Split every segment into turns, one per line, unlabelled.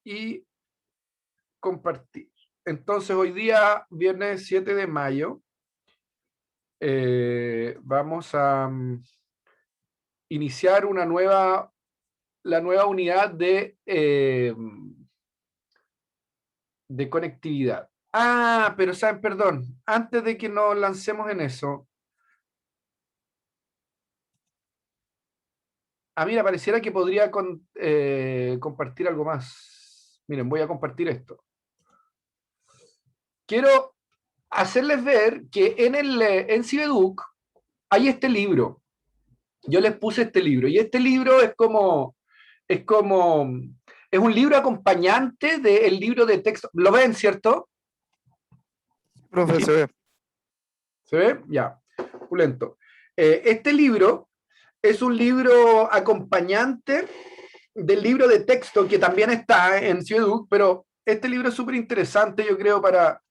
y compartir. Entonces, hoy día, viernes 7 de mayo, vamos a iniciar la nueva unidad de conectividad. Ah, pero saben, perdón, antes de que nos lancemos en eso, mira, pareciera que podría compartir algo más. Miren, voy a compartir esto. Quiero hacerles ver que en Cibeduc hay este libro. Yo les puse este libro, y este libro es un libro acompañante del libro de texto. ¿Lo ven, cierto?
Profe, se ve.
¿Se ve? Ya, pulento. Este libro es un libro acompañante del libro de texto que también está en Cibeduc, pero este libro es súper interesante, yo creo, para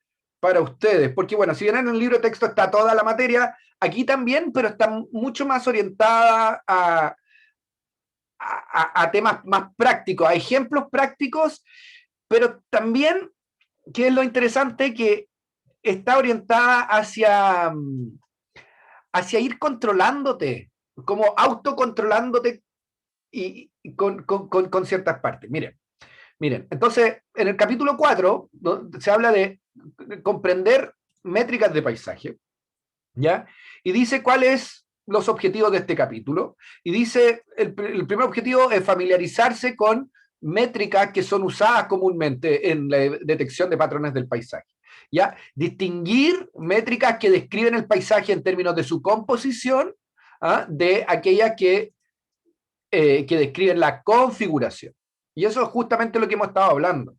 ustedes, porque bueno, si bien en el libro de texto está toda la materia, aquí también, pero está mucho más orientada a temas más prácticos, a ejemplos prácticos, pero también, que es lo interesante, que está orientada hacia ir controlándote, como autocontrolándote con ciertas partes. Miren, entonces, en el capítulo 4 se habla de comprender métricas de paisaje, ¿ya? Y dice cuáles los objetivos de este capítulo. Y dice, el primer objetivo es familiarizarse con métricas que son usadas comúnmente en la detección de patrones del paisaje. ¿Ya? Distinguir métricas que describen el paisaje en términos de su composición, de aquellas que describen la configuración. Y eso es justamente lo que hemos estado hablando,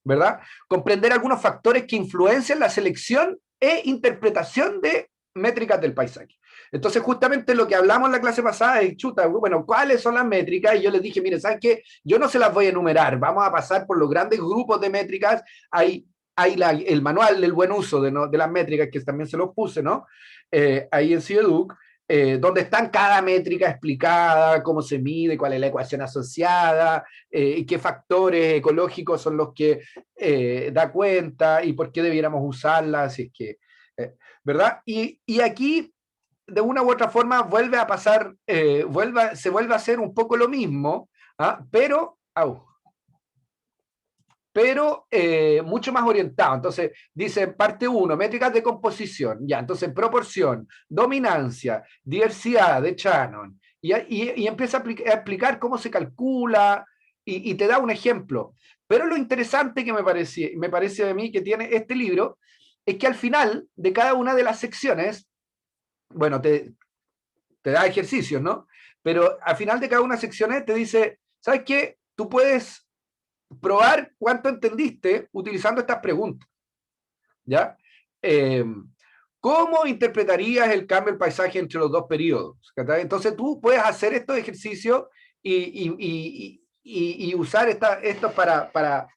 ¿verdad? Comprender algunos factores que influencian la selección e interpretación de métricas del paisaje. Entonces, justamente lo que hablamos en la clase pasada es, chuta, bueno, ¿cuáles son las métricas? Y yo les dije, mire, ¿saben qué? Yo no se las voy a enumerar, vamos a pasar por los grandes grupos de métricas. Hay el manual del buen uso de las métricas, que también se los puse, ¿no? Ahí en Cibeduc, donde están cada métrica explicada, cómo se mide, cuál es la ecuación asociada, qué factores ecológicos son los que da cuenta y por qué debiéramos usarlas, si es que, ¿verdad? Y aquí, de una u otra forma, vuelve a pasar, se vuelve a hacer un poco lo mismo, pero mucho más orientado. Entonces, dice parte 1, métricas de composición, ya, entonces proporción, dominancia, diversidad de Shannon, y empieza a explicar cómo se calcula, y te da un ejemplo. Pero lo interesante que me parece a mí que tiene este libro es que al final de cada una de las secciones, bueno, te da ejercicios, ¿no? Pero al final de cada una de las secciones te dice, ¿sabes qué? Tú puedes probar cuánto entendiste utilizando estas preguntas, ¿ya? Eh, ¿Cómo interpretarías el cambio del paisaje entre los dos periodos? Entonces tú puedes hacer estos ejercicios y usar esto para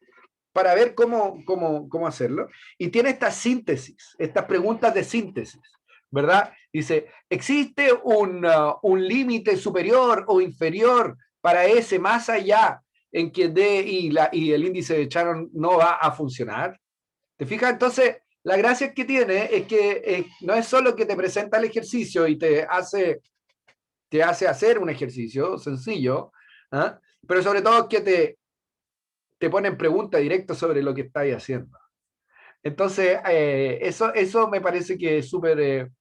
ver cómo hacerlo. Y tiene esta síntesis, estas preguntas de síntesis, ¿verdad? Dice, ¿existe un límite superior o inferior para ese más allá en que D y el índice de Shannon no va a funcionar? ¿Te fijas? Entonces, la gracia que tiene es que no es solo que te presenta el ejercicio y te hace hacer un ejercicio sencillo, ¿ah? Pero sobre todo que te ponen preguntas directas sobre lo que estáis haciendo. Entonces, eso me parece que es súper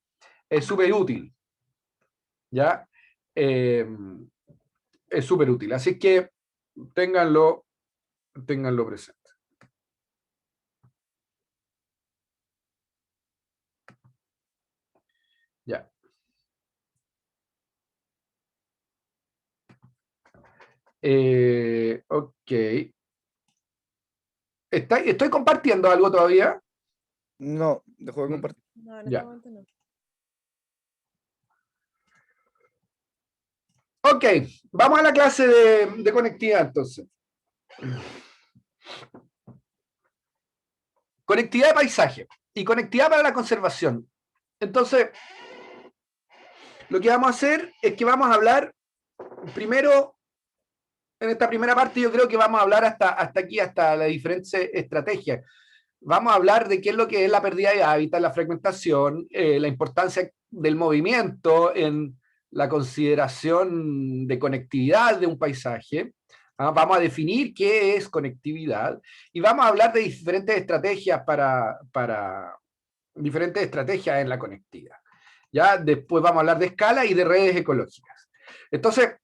útil, ¿ya? Eh, es súper útil. Así que ténganlo presente. Ya. Ok. ¿Estoy compartiendo algo todavía?
No, dejó de compartir.
No, en
Ya.
este momento no.
Ok, vamos a la clase de conectividad entonces. Conectividad de paisaje y conectividad para la conservación. Entonces, lo que vamos a hacer es que vamos a hablar primero en esta primera parte yo creo que vamos a hablar hasta aquí, hasta las diferentes estrategias. Vamos a hablar de qué es lo que es la pérdida de hábitat, la fragmentación, la importancia del movimiento en la consideración de conectividad de un paisaje. Vamos a definir qué es conectividad y vamos a hablar de diferentes estrategias para diferentes estrategias en la conectividad. Ya después vamos a hablar de escala y de redes ecológicas. Entonces,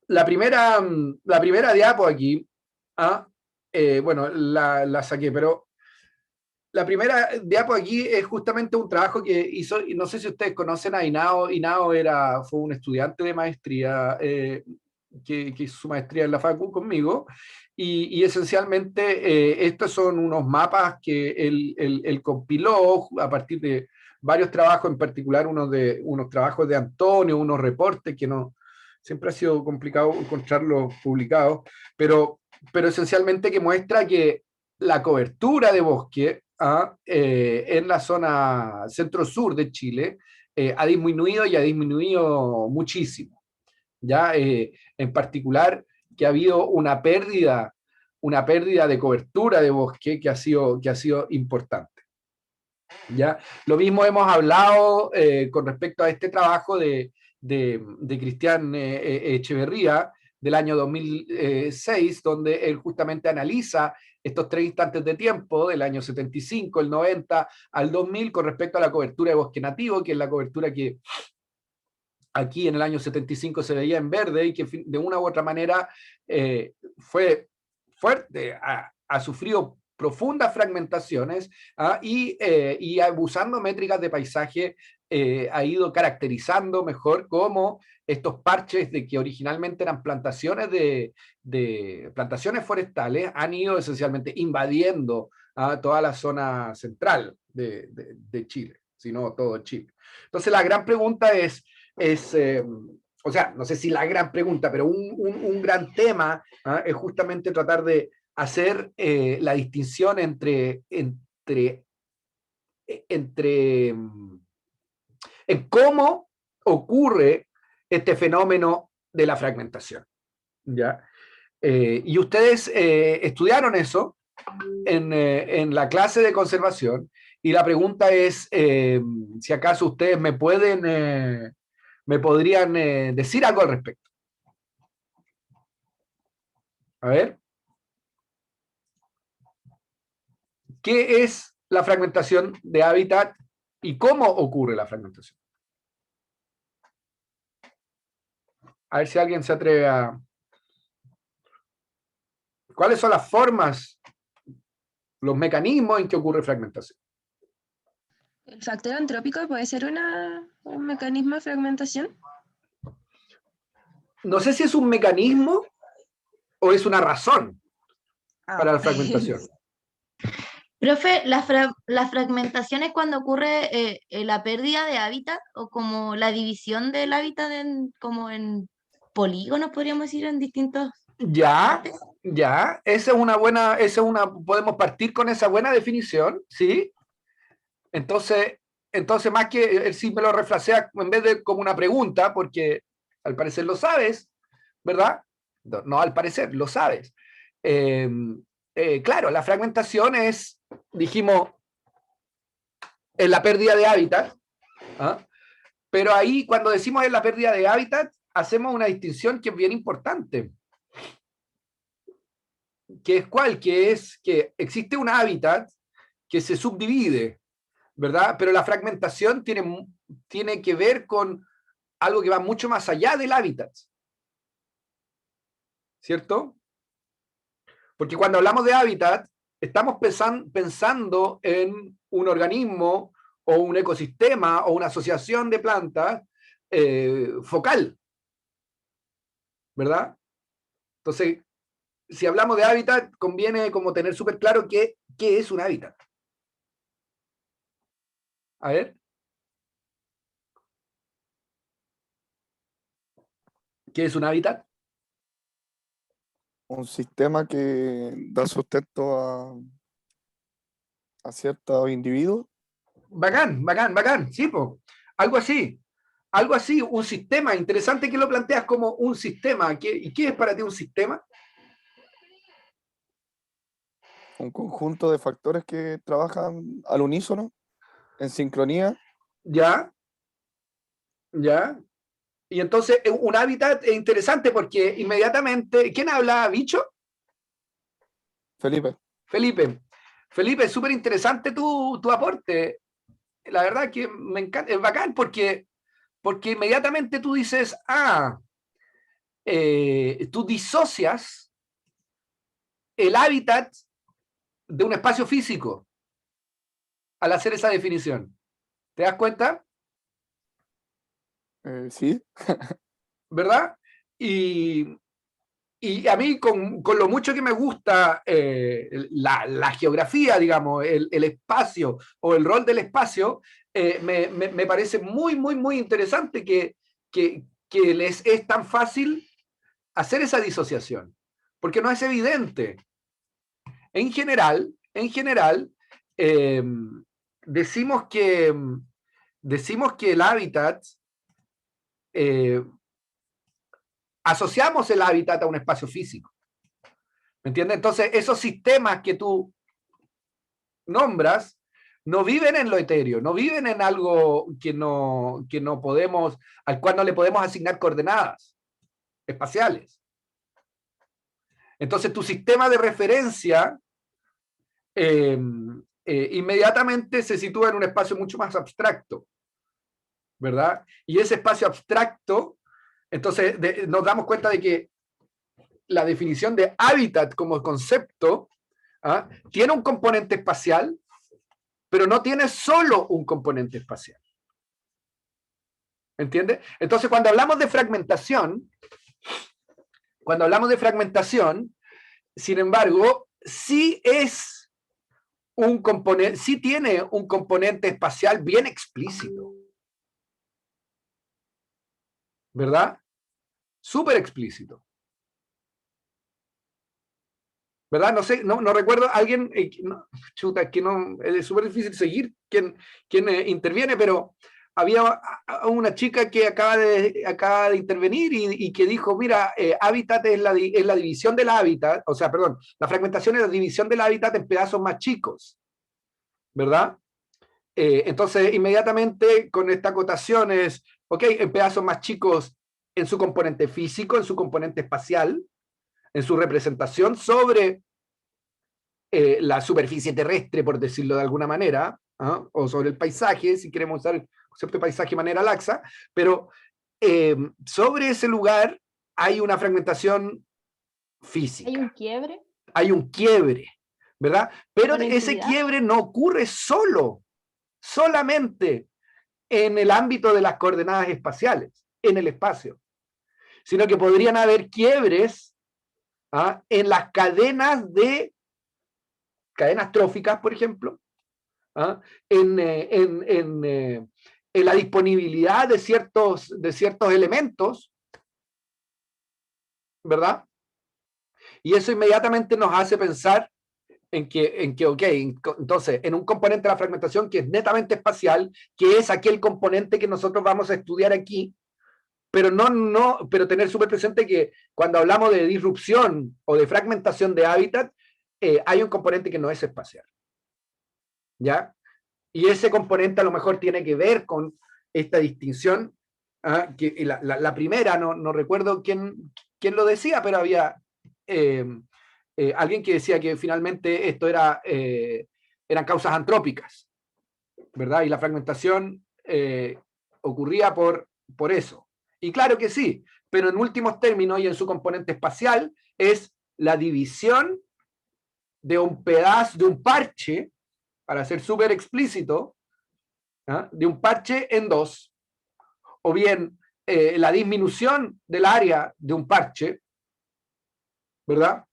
la primera diapo aquí, bueno, la saqué, pero la primera diapo aquí es justamente un trabajo que hizo, y no sé si ustedes conocen a Hinao. Hinao fue un estudiante de maestría que hizo su maestría en la Facu conmigo, y esencialmente estos son unos mapas que él compiló a partir de varios trabajos, en particular unos trabajos de Antonio, unos reportes que no siempre ha sido complicado encontrarlos publicados, pero esencialmente que muestra que la cobertura de bosque en la zona centro-sur de Chile ha disminuido y ha disminuido muchísimo. Ya en particular que ha habido una pérdida de cobertura de bosque que ha sido importante. ¿Ya? Lo mismo hemos hablado con respecto a este trabajo de Cristian Echeverría del año 2006, donde él justamente analiza estos tres instantes de tiempo del año 75, el 90 al 2000 con respecto a la cobertura de bosque nativo, que es la cobertura que aquí en el año 75 se veía en verde y que de una u otra manera fue fuerte, ha sufrido profundas fragmentaciones y abusando métricas de paisaje ha ido caracterizando mejor cómo estos parches de que originalmente eran plantaciones de plantaciones forestales han ido esencialmente invadiendo toda la zona central de Chile, si no todo Chile. Entonces la gran pregunta es o sea, no sé si la gran pregunta, pero un gran tema es justamente tratar de hacer la distinción en cómo ocurre este fenómeno de la fragmentación. ¿Ya? Y ustedes estudiaron eso en la clase de conservación, y la pregunta es si acaso ustedes me podrían decir algo al respecto. A ver, ¿qué es la fragmentación de hábitat y cómo ocurre la fragmentación? A ver si alguien se atreve a... ¿Cuáles son las formas, los mecanismos en que ocurre fragmentación?
¿El factor antrópico puede ser un mecanismo de fragmentación?
No sé si es un mecanismo o es una razón para la fragmentación.
Profe, ¿la fragmentación es cuando ocurre la pérdida de hábitat o como la división del hábitat como en polígonos, podríamos decir, en distintos...
Ya, esa es una buena, podemos partir con esa buena definición, ¿sí? Entonces más que él sí me lo refrasea en vez de como una pregunta, porque al parecer lo sabes, ¿verdad? No al parecer, lo sabes. Claro, la fragmentación es, dijimos, es la pérdida de hábitat, pero ahí cuando decimos es la pérdida de hábitat, hacemos una distinción que es bien importante. ¿Que es cuál? Que es que existe un hábitat que se subdivide, ¿verdad? Pero la fragmentación tiene que ver con algo que va mucho más allá del hábitat, ¿cierto? Porque cuando hablamos de hábitat, estamos pensando en un organismo o un ecosistema o una asociación de plantas focal, ¿verdad? Entonces, si hablamos de hábitat, conviene como tener súper claro qué es un hábitat. A ver. ¿Qué es un hábitat?
Un sistema que da sustento a ciertos individuos.
Bacán, sí, po. Algo así. Algo así, un sistema. Interesante que lo planteas como un sistema. ¿Y qué es para ti un sistema?
Un conjunto de factores que trabajan al unísono, en sincronía.
¿Ya? ¿Ya? Y entonces un hábitat es interesante porque inmediatamente, ¿quién habla, bicho?
Felipe,
Felipe. Felipe, es súper interesante tu aporte. La verdad que me encanta, es bacán porque inmediatamente tú dices, tú disocias el hábitat de un espacio físico al hacer esa definición. ¿Te das cuenta?
sí,
¿Verdad? Y a mí, con lo mucho que me gusta la geografía, digamos, el espacio o el rol del espacio, me parece muy, muy, muy interesante que les es tan fácil hacer esa disociación, porque no es evidente. En general, eh, decimos que el hábitat, eh, asociamos el hábitat a un espacio físico. ¿Me entiendes? Entonces, esos sistemas que tú nombras no viven en lo etéreo, no viven en algo que no podemos, al cual no le podemos asignar coordenadas espaciales. Entonces, tu sistema de referencia inmediatamente se sitúa en un espacio mucho más abstracto, ¿verdad? Y ese espacio abstracto, entonces nos damos cuenta de que la definición de hábitat como concepto tiene un componente espacial, pero no tiene solo un componente espacial. ¿Entiendes? Entonces, cuando hablamos de fragmentación, sin embargo, sí es un componente, sí tiene un componente espacial bien explícito. ¿Verdad? Súper explícito. ¿Verdad? No sé, no recuerdo alguien, chuta, que no, es súper difícil seguir quién interviene, pero había una chica que acaba de intervenir y que dijo, mira, hábitat es la división del hábitat, o sea, perdón, la fragmentación es la división del hábitat en pedazos más chicos, ¿verdad? Entonces, inmediatamente con esta acotación es, ok, en pedazos más chicos en su componente físico, en su componente espacial, en su representación sobre la superficie terrestre, por decirlo de alguna manera, o sobre el paisaje, si queremos usar el concepto de paisaje de manera laxa, pero sobre ese lugar hay una fragmentación física.
¿Hay un quiebre?
Hay un quiebre, ¿verdad? Pero ese
¿Conectividad?
quiebre no ocurre solamente en el ámbito de las coordenadas espaciales, en el espacio, sino que podrían haber quiebres en las cadenas tróficas, por ejemplo, en la disponibilidad de ciertos elementos, ¿verdad? Y eso inmediatamente nos hace pensar en que, ok, entonces, en un componente de la fragmentación que es netamente espacial, que es aquel componente que nosotros vamos a estudiar aquí, pero pero tener súper presente que cuando hablamos de disrupción o de fragmentación de hábitat, hay un componente que no es espacial. ¿Ya? Y ese componente a lo mejor tiene que ver con esta distinción, que la primera, no recuerdo quién lo decía, pero había alguien que decía que finalmente esto eran causas antrópicas, ¿verdad? Y la fragmentación ocurría por eso. Y claro que sí, pero en últimos términos y en su componente espacial es la división de un pedazo, de un parche, para ser súper explícito, de un parche en dos, o bien la disminución del área de un parche, ¿verdad?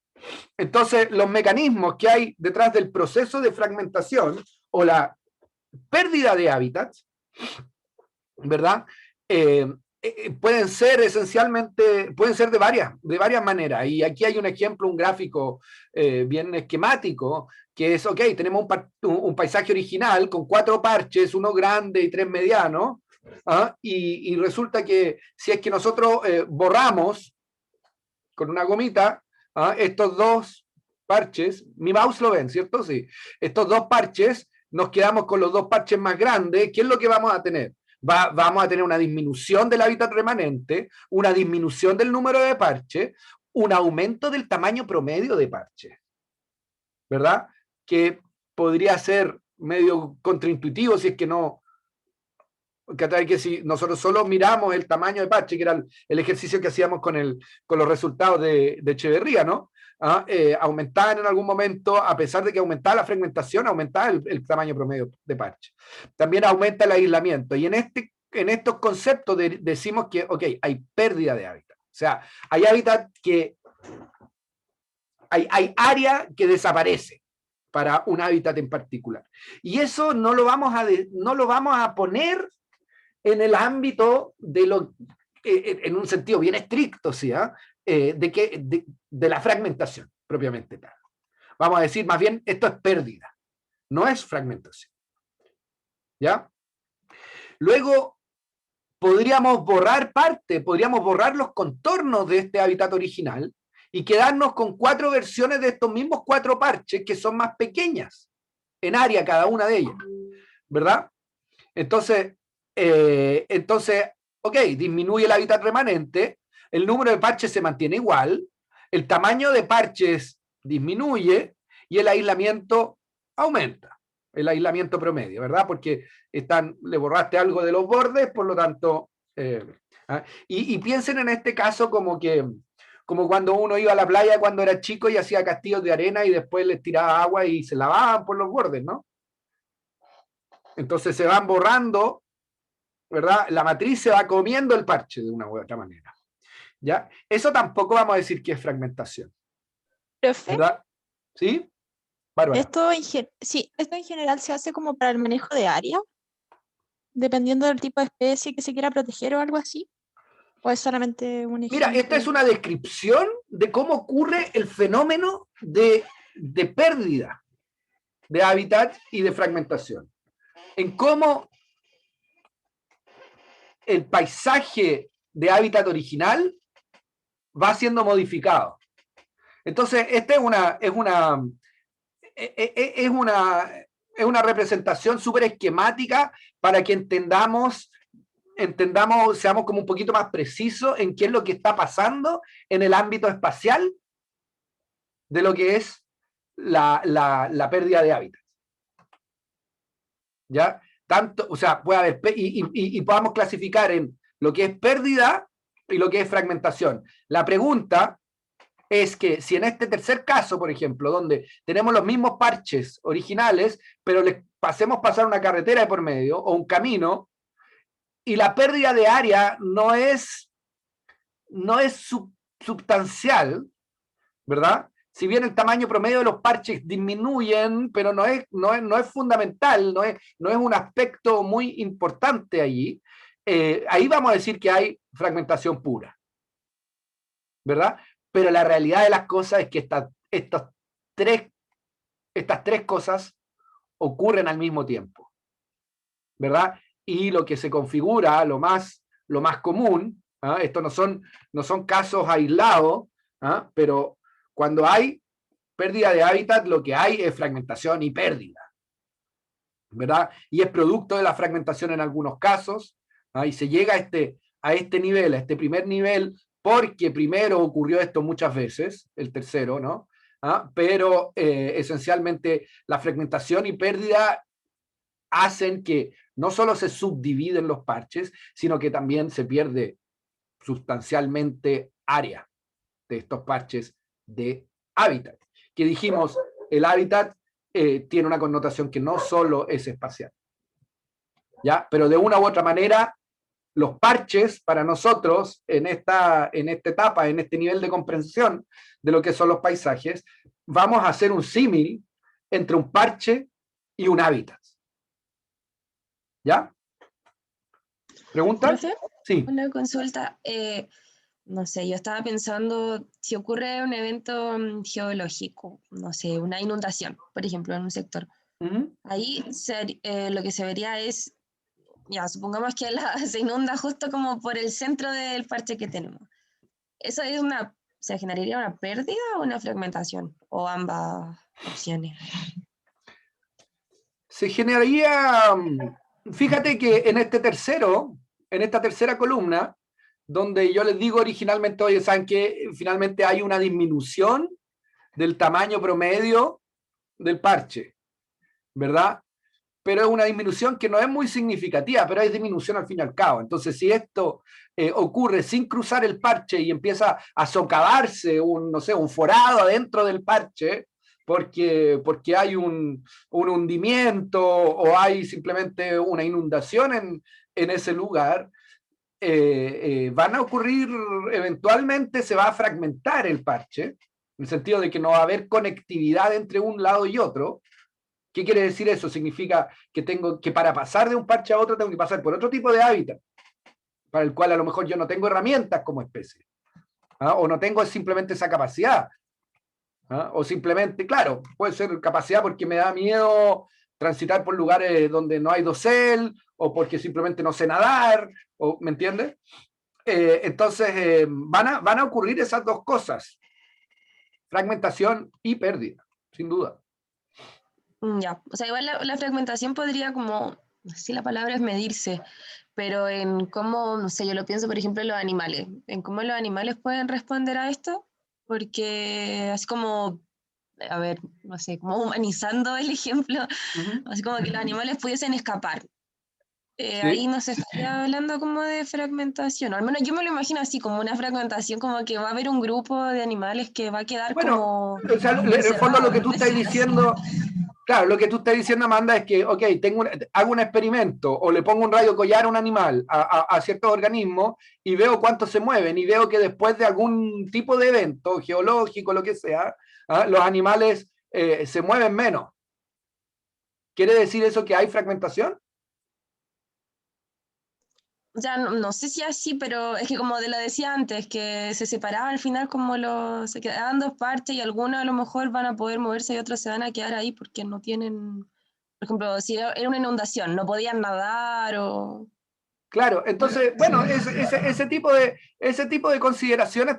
Entonces, los mecanismos que hay detrás del proceso de fragmentación o la pérdida de hábitats, ¿verdad? Pueden ser esencialmente, pueden ser de varias maneras. Y aquí hay un ejemplo, un gráfico bien esquemático, que es, ok, tenemos un paisaje original con 4 parches, uno grande y 3 medianos, y resulta que si es que nosotros borramos con una gomita estos dos parches, mi mouse lo ven, ¿cierto? Sí. Estos dos parches, nos quedamos con los dos parches más grandes. ¿Qué es lo que vamos a tener? Vamos a tener una disminución del hábitat remanente, una disminución del número de parches, un aumento del tamaño promedio de parches, ¿verdad? Que podría ser medio contraintuitivo si es que no, que si nosotros solo miramos el tamaño de parche, que era el ejercicio que hacíamos con los resultados de Echeverría, ¿no? Aumentaban en algún momento, a pesar de que aumentaba la fragmentación, aumentaba el tamaño promedio de parche. También aumenta el aislamiento. Y en estos conceptos decimos que, ok, hay pérdida de hábitat. O sea, hay hábitat que... Hay área que desaparece para un hábitat en particular. Y eso no lo vamos a poner en el ámbito de en un sentido bien estricto, ¿sí? De la fragmentación, propiamente tal. Vamos a decir, más bien, esto es pérdida, no es fragmentación. ¿Ya? Luego, podríamos borrar podríamos borrar los contornos de este hábitat original y quedarnos con 4 versiones de estos mismos 4 parches que son más pequeñas en área cada una de ellas, ¿verdad? Entonces, ok, disminuye el hábitat remanente, el número de parches se mantiene igual, el tamaño de parches disminuye y el aislamiento aumenta, el aislamiento promedio, ¿verdad? Porque le borraste algo de los bordes, por lo tanto, y piensen en este caso como cuando uno iba a la playa cuando era chico y hacía castillos de arena y después les tiraba agua y se lavaban por los bordes, ¿no? Entonces se van borrando, ¿verdad? La matriz se va comiendo el parche de una u otra manera. ¿Ya? Eso tampoco vamos a decir que es fragmentación.
Profe,
¿Verdad? ¿Sí? Bárbara.
esto en general se hace como para el manejo de área, dependiendo del tipo de especie que se quiera proteger o algo así. ¿O es solamente un ejemplo?
Mira, esta es una descripción de cómo ocurre el fenómeno de pérdida de hábitat y de fragmentación. En cómo el paisaje de hábitat original va siendo modificado. Entonces, esta es una representación súper esquemática para que entendamos, seamos como un poquito más precisos en qué es lo que está pasando en el ámbito espacial de lo que es la pérdida de hábitat. ¿Ya? Tanto, o sea, puede haber, y podamos clasificar en lo que es pérdida y lo que es fragmentación. La pregunta es que si en este tercer caso, por ejemplo, donde tenemos los mismos parches originales, pero les hacemos pasar una carretera de por medio o un camino, y la pérdida de área no es substancial, ¿verdad? Si bien el tamaño promedio de los parches disminuyen, pero no es fundamental, no es un aspecto muy importante allí, ahí vamos a decir que hay fragmentación pura, ¿verdad? Pero la realidad de las cosas es que estas tres cosas ocurren al mismo tiempo, ¿verdad? Y lo que se configura, lo más común, esto no son casos aislados, pero cuando hay pérdida de hábitat, lo que hay es fragmentación y pérdida, ¿verdad? Y es producto de la fragmentación en algunos casos, y se llega a este nivel, a este primer nivel, porque primero ocurrió esto muchas veces, el tercero, ¿no? Pero esencialmente la fragmentación y pérdida hacen que no solo se subdividen los parches, sino que también se pierde sustancialmente área de estos parches de hábitat. Que dijimos, el hábitat tiene una connotación que no solo es espacial, ¿ya? Pero de una u otra manera, los parches para nosotros en esta etapa, en este nivel de comprensión de lo que son los paisajes, vamos a hacer un símil entre un parche y un hábitat. ¿Ya? ¿Pregunta?
¿Profe?
Sí.
Una consulta. No sé, yo estaba pensando, si ocurre un evento geológico, no sé, una inundación, por ejemplo, en un sector, ahí lo que se vería es ya, supongamos que se inunda justo como por el centro del parche que tenemos. ¿Eso es se generaría una pérdida o una fragmentación? ¿O ambas opciones?
Se generaría, fíjate que en esta tercera columna, donde yo les digo originalmente, oye, ¿saben qué? Finalmente hay una disminución del tamaño promedio del parche, ¿verdad? Pero es una disminución que no es muy significativa, pero es disminución al fin y al cabo. Entonces, si esto ocurre sin cruzar el parche y empieza a socavarse no sé, un forado adentro del parche, porque hay un hundimiento o hay simplemente una inundación en ese lugar, van a ocurrir, eventualmente se va a fragmentar el parche, en el sentido de que no va a haber conectividad entre un lado y otro. ¿Qué quiere decir eso? Significa que tengo que, para pasar de un parche a otro, tengo que pasar por otro tipo de hábitat, para el cual a lo mejor yo no tengo herramientas como especie, o no tengo simplemente esa capacidad, o simplemente, claro, puede ser capacidad porque me da miedo transitar por lugares donde no hay dosel, o porque simplemente no sé nadar, o, ¿me entiendes? Entonces, van a ocurrir esas dos cosas, fragmentación y pérdida, sin duda.
Ya, o sea, igual la fragmentación podría como, no sé si la palabra es medirse, pero en cómo, no sé, yo lo pienso por ejemplo en los animales, en cómo los animales pueden responder a esto, porque así como, a ver, no sé, como humanizando el ejemplo, así como que los animales pudiesen escapar. Ahí
¿Sí?
no se estaría hablando como de fragmentación, o al menos yo me lo imagino así, como una fragmentación, como que va a haber un grupo de animales que va a quedar
Bueno,
como
o sea, en el fondo lo
encerrado,
que
por
tú estás
decirlo así.
diciendo, claro, lo que tú estás diciendo, Amanda, es que, ok, hago un experimento o le pongo un radio collar a un animal, a ciertos organismos, y veo cuánto se mueven, y veo que después de algún tipo de evento geológico, lo que sea, los animales se mueven menos. ¿Quiere decir eso que hay fragmentación?
O sea, no sé si así, pero es que como te lo decía antes, que se separaba al final como se quedaban dos partes y algunos a lo mejor van a poder moverse y otros se van a quedar ahí porque no tienen, por ejemplo, si era una inundación, no podían nadar o...
Claro, entonces, bueno, ese tipo de consideraciones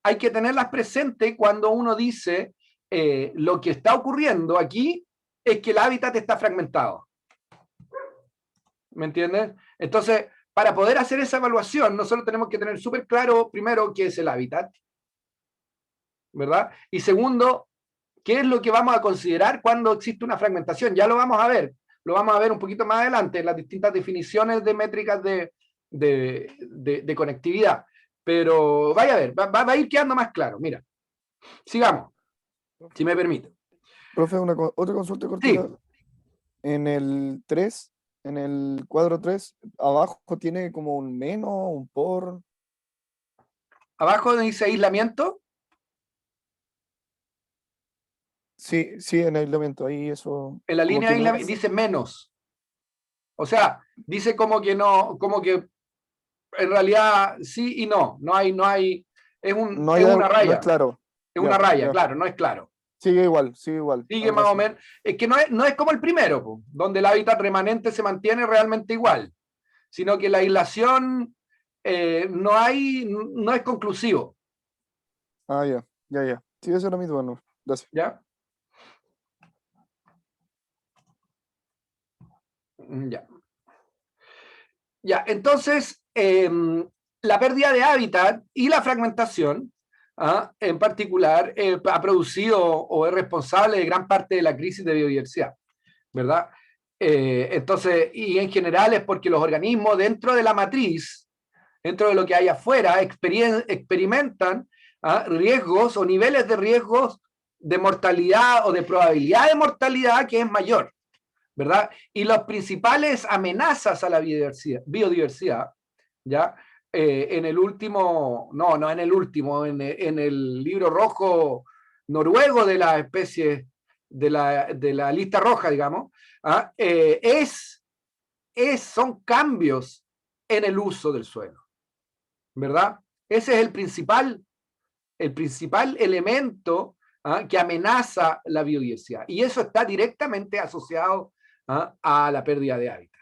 hay que tenerlas presentes cuando uno dice lo que está ocurriendo aquí es que el hábitat está fragmentado. ¿Me entiendes? Entonces, para poder hacer esa evaluación, nosotros tenemos que tener súper claro, primero, qué es el hábitat, ¿verdad? Y segundo, qué es lo que vamos a considerar cuando existe una fragmentación. Ya lo vamos a ver un poquito más adelante en las distintas definiciones de métricas de conectividad. Pero vaya a ver, va a ir quedando más claro. Mira, sigamos, si me permite.
Profe, otra consulta
Sí,
cortita. En el 3, en el cuadro 3, abajo tiene como un menos, un por.
abajo dice aislamiento.
Sí, sí, en aislamiento, ahí eso,
En la
como
línea
que
de
no.
aislamiento dice menos. O sea, dice como que no, como que en realidad sí y no.
No
Es
hay
una
algo, no es
raya.
claro.
Es una
Ya,
raya,
ya.
claro, no es claro.
Sigue igual,
Sigue
algo
más o
así.
menos. Es que no es como el primero, po, donde el hábitat remanente se mantiene realmente igual, sino que la aislación no es conclusivo.
Ah, ya. Sí, eso era mi duda, no. Gracias.
¿Ya? Ya. Ya, entonces, la pérdida de hábitat y la fragmentación, en particular, ha producido o es responsable de gran parte de la crisis de biodiversidad, ¿verdad? Entonces, y en general es porque los organismos dentro de la matriz, dentro de lo que hay afuera, experimentan riesgos o niveles de riesgos de mortalidad o de probabilidad de mortalidad que es mayor, ¿verdad? Y las principales amenazas a la biodiversidad, ¿ya? En el último, no en el último, en el libro rojo noruego de las especies de la lista roja, digamos, son cambios en el uso del suelo, ¿verdad? Ese es el principal elemento que amenaza la biodiversidad. Y eso está directamente asociado a la pérdida de hábitat.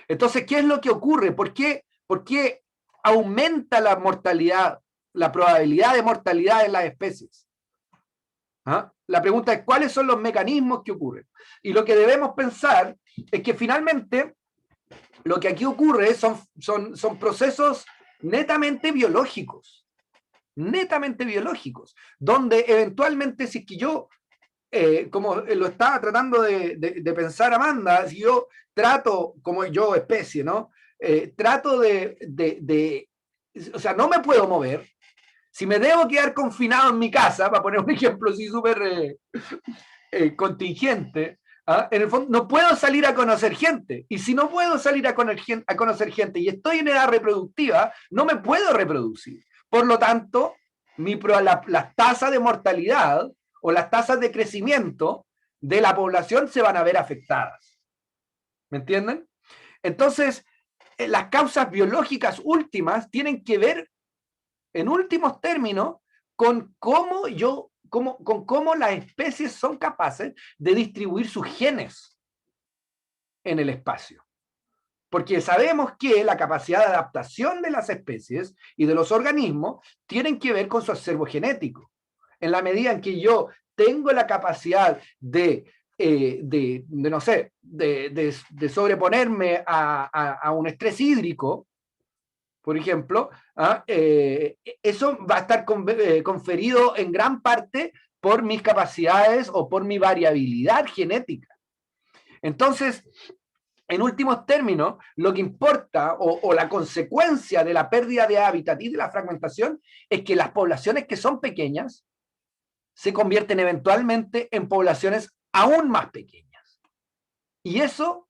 Entonces, ¿qué es lo que ocurre? ¿Por qué aumenta la mortalidad, la probabilidad de mortalidad en las especies? ¿Ah? La pregunta es, ¿cuáles son los mecanismos que ocurren? Y lo que debemos pensar es que finalmente lo que aquí ocurre son procesos netamente biológicos, donde eventualmente si es que yo, como lo estaba tratando de pensar Amanda, si yo trato, como yo especie, ¿no? Trato o sea, no me puedo mover. Si me debo quedar confinado en mi casa, para poner un ejemplo así súper contingente, ¿ah? En el fondo no puedo salir a conocer gente. Y si no puedo salir a conocer gente y estoy en edad reproductiva, no me puedo reproducir. Por lo tanto, las tasas de mortalidad o las tasas de crecimiento de la población se van a ver afectadas. ¿Me entienden? Entonces, las causas biológicas últimas tienen que ver, en últimos términos, con cómo las especies son capaces de distribuir sus genes en el espacio. Porque sabemos que la capacidad de adaptación de las especies y de los organismos tienen que ver con su acervo genético. En la medida en que yo tengo la capacidad de sobreponerme a un estrés hídrico, por ejemplo, eso va a estar conferido en gran parte por mis capacidades o por mi variabilidad genética. Entonces, en últimos términos, lo que importa o la consecuencia de la pérdida de hábitat y de la fragmentación es que las poblaciones que son pequeñas se convierten eventualmente en poblaciones aún más pequeñas. Y eso,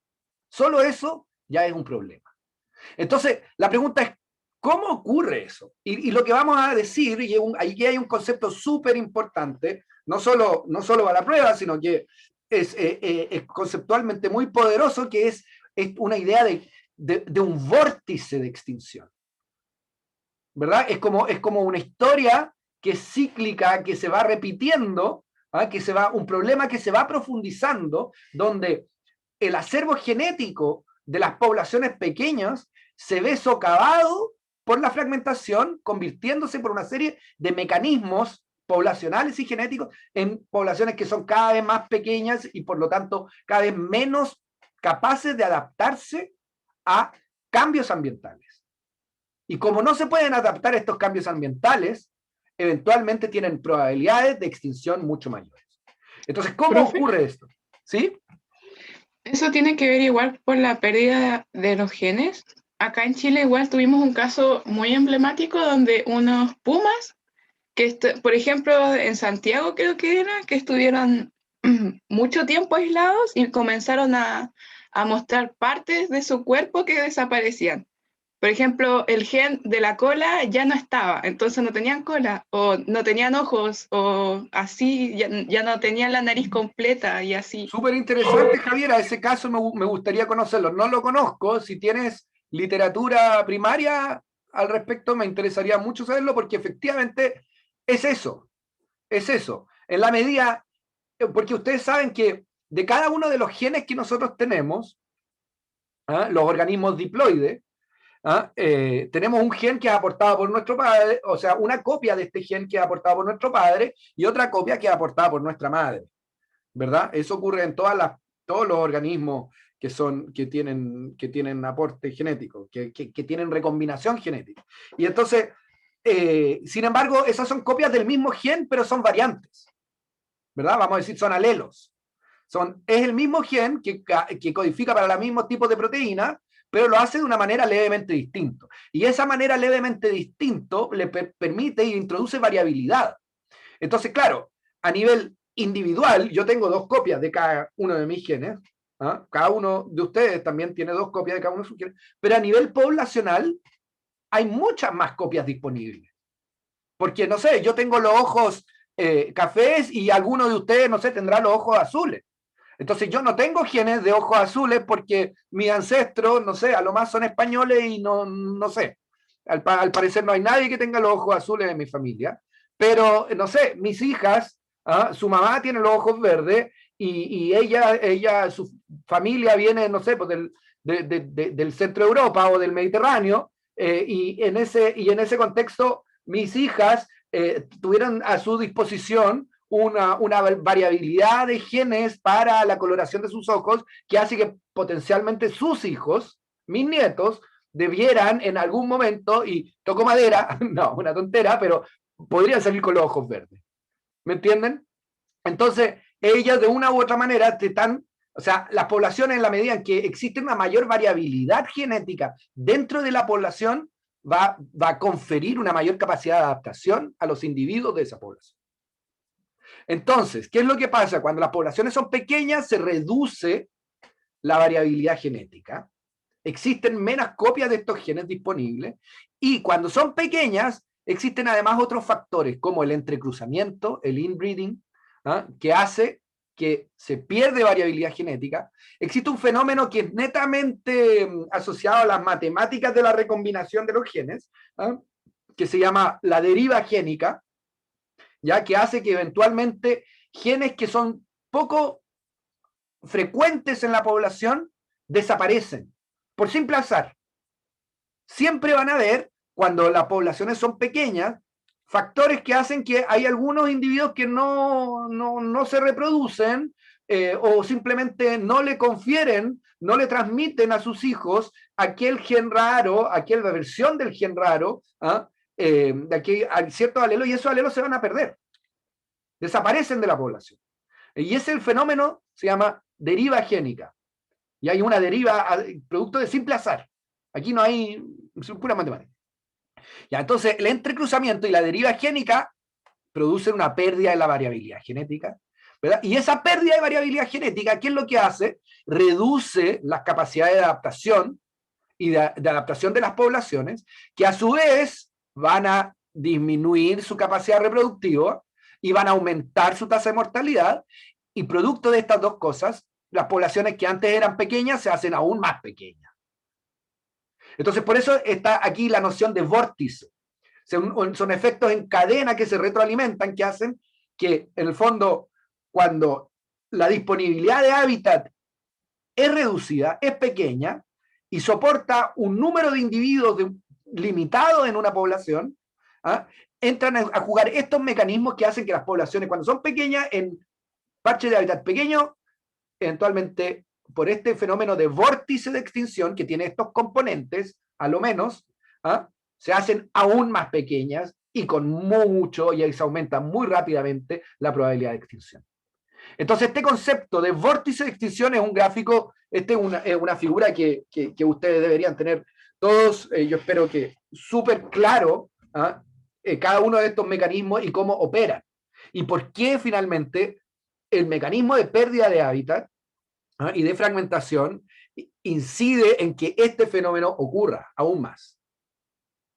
solo eso, ya es un problema. Entonces, la pregunta es, ¿cómo ocurre eso? Y lo que vamos a decir, y aquí hay un concepto súper importante, no solo para la prueba, sino que es conceptualmente muy poderoso, que es una idea de un vórtice de extinción. ¿Verdad? Es como una historia que es cíclica, que se va repitiendo, un problema que se va profundizando, donde el acervo genético de las poblaciones pequeñas se ve socavado por la fragmentación, convirtiéndose por una serie de mecanismos poblacionales y genéticos en poblaciones que son cada vez más pequeñas y por lo tanto cada vez menos capaces de adaptarse a cambios ambientales. Y como no se pueden adaptar a estos cambios ambientales, eventualmente tienen probabilidades de extinción mucho mayores. Entonces, ¿cómo ocurre esto? ¿Sí?
Eso tiene que ver igual por la pérdida de los genes. Acá en Chile igual tuvimos un caso muy emblemático donde unos pumas, por ejemplo, en Santiago creo que era, que estuvieron mucho tiempo aislados y comenzaron a mostrar partes de su cuerpo que desaparecían. Por ejemplo, el gen de la cola ya no estaba, entonces no tenían cola, o no tenían ojos, o así, ya no tenían la nariz completa y así.
Súper interesante, Javiera, ese caso me gustaría conocerlo. No lo conozco, si tienes literatura primaria al respecto me interesaría mucho saberlo porque efectivamente es eso. En la medida, porque ustedes saben que de cada uno de los genes que nosotros tenemos, los organismos diploides, tenemos un gen que es aportado por nuestro padre, o sea, una copia de este gen que es aportado por nuestro padre y otra copia que es aportada por nuestra madre, ¿verdad? Eso ocurre en todos los organismos que tienen aporte genético, que tienen recombinación genética. Y entonces, sin embargo, esas son copias del mismo gen, pero son variantes, ¿verdad? Vamos a decir, son alelos. Es el mismo gen que codifica para los mismos tipos de proteína, pero lo hace de una manera levemente distinta. Y esa manera levemente distinta le permite e introduce variabilidad. Entonces, claro, a nivel individual, yo tengo 2 copias de cada uno de mis genes, cada uno de ustedes también tiene 2 copias de cada uno de sus genes, pero a nivel poblacional hay muchas más copias disponibles. Porque, no sé, yo tengo los ojos cafés y alguno de ustedes, no sé, tendrá los ojos azules. Entonces yo no tengo genes de ojos azules porque mis ancestros, no sé, a lo más son españoles y no sé. Al parecer no hay nadie que tenga los ojos azules en mi familia. Pero, no sé, mis hijas, su mamá tiene los ojos verdes y ella, su familia viene, no sé, pues del centro de Europa o del Mediterráneo, y en ese contexto mis hijas tuvieron a su disposición una variabilidad de genes para la coloración de sus ojos que hace que potencialmente sus hijos, mis nietos, debieran en algún momento, y toco madera, no, una tontera, pero podrían salir con los ojos verdes. ¿Me entienden? Entonces, ellas de una u otra manera están, o sea, las poblaciones en la medida en que existe una mayor variabilidad genética dentro de la población, va a conferir una mayor capacidad de adaptación a los individuos de esa población. Entonces, ¿qué es lo que pasa? Cuando las poblaciones son pequeñas, se reduce la variabilidad genética, existen menos copias de estos genes disponibles, y cuando son pequeñas, existen además otros factores, como el entrecruzamiento, el inbreeding, que hace que se pierde variabilidad genética. Existe un fenómeno que es netamente asociado a las matemáticas de la recombinación de los genes, que se llama la deriva génica, ya que hace que eventualmente genes que son poco frecuentes en la población desaparecen, por simple azar. Siempre van a haber, cuando las poblaciones son pequeñas, factores que hacen que hay algunos individuos que no se reproducen, o simplemente no le confieren, no le transmiten a sus hijos aquel gen raro, aquella versión del gen raro, de aquí hay ciertos alelos, y esos alelos se van a perder, desaparecen de la población. Y ese el fenómeno se llama deriva génica. Y hay una deriva producto de simple azar. Aquí no hay, es pura matemática. Ya, entonces, el entrecruzamiento y la deriva génica producen una pérdida de la variabilidad genética, ¿verdad? Y esa pérdida de variabilidad genética, ¿qué es lo que hace? Reduce las capacidades de adaptación y de adaptación de las poblaciones, que a su vez van a disminuir su capacidad reproductiva y van a aumentar su tasa de mortalidad, y producto de estas dos cosas, las poblaciones que antes eran pequeñas se hacen aún más pequeñas. Entonces, por eso está aquí la noción de vórtice. Son efectos en cadena que se retroalimentan, que hacen que, en el fondo, cuando la disponibilidad de hábitat es reducida, es pequeña, y soporta un número de individuos limitado en una población, entran a jugar estos mecanismos que hacen que las poblaciones, cuando son pequeñas, en parches de hábitat pequeños, eventualmente, por este fenómeno de vórtice de extinción que tiene estos componentes, a lo menos, se hacen aún más pequeñas y con mucho, y ahí se aumenta muy rápidamente la probabilidad de extinción. Entonces, este concepto de vórtice de extinción es un gráfico, es una figura que ustedes deberían tener todos, yo espero que súper claro, cada uno de estos mecanismos y cómo operan. Y por qué finalmente el mecanismo de pérdida de hábitat y de fragmentación incide en que este fenómeno ocurra aún más.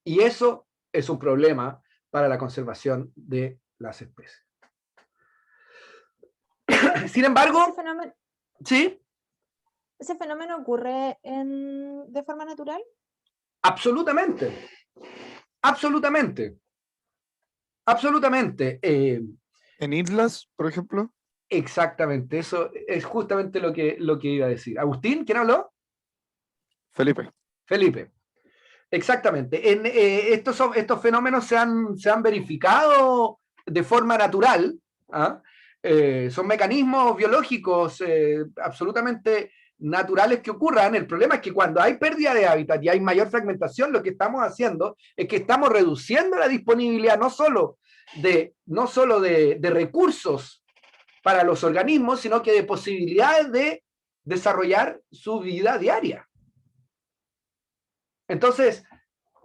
Y eso es un problema para la conservación de las especies. Sin embargo, ¿sí?
¿Ese fenómeno ocurre de forma natural?
Absolutamente. Absolutamente. Absolutamente.
En islas, por ejemplo.
Exactamente, eso es justamente lo que iba a decir. Agustín, ¿quién habló?
Felipe.
Felipe. Exactamente. Estos fenómenos se han verificado de forma natural. Son mecanismos biológicos absolutamente naturales que ocurran. El problema es que cuando hay pérdida de hábitat y hay mayor fragmentación, lo que estamos haciendo es que estamos reduciendo la disponibilidad no solo de recursos para los organismos, sino que de posibilidades de desarrollar su vida diaria. Entonces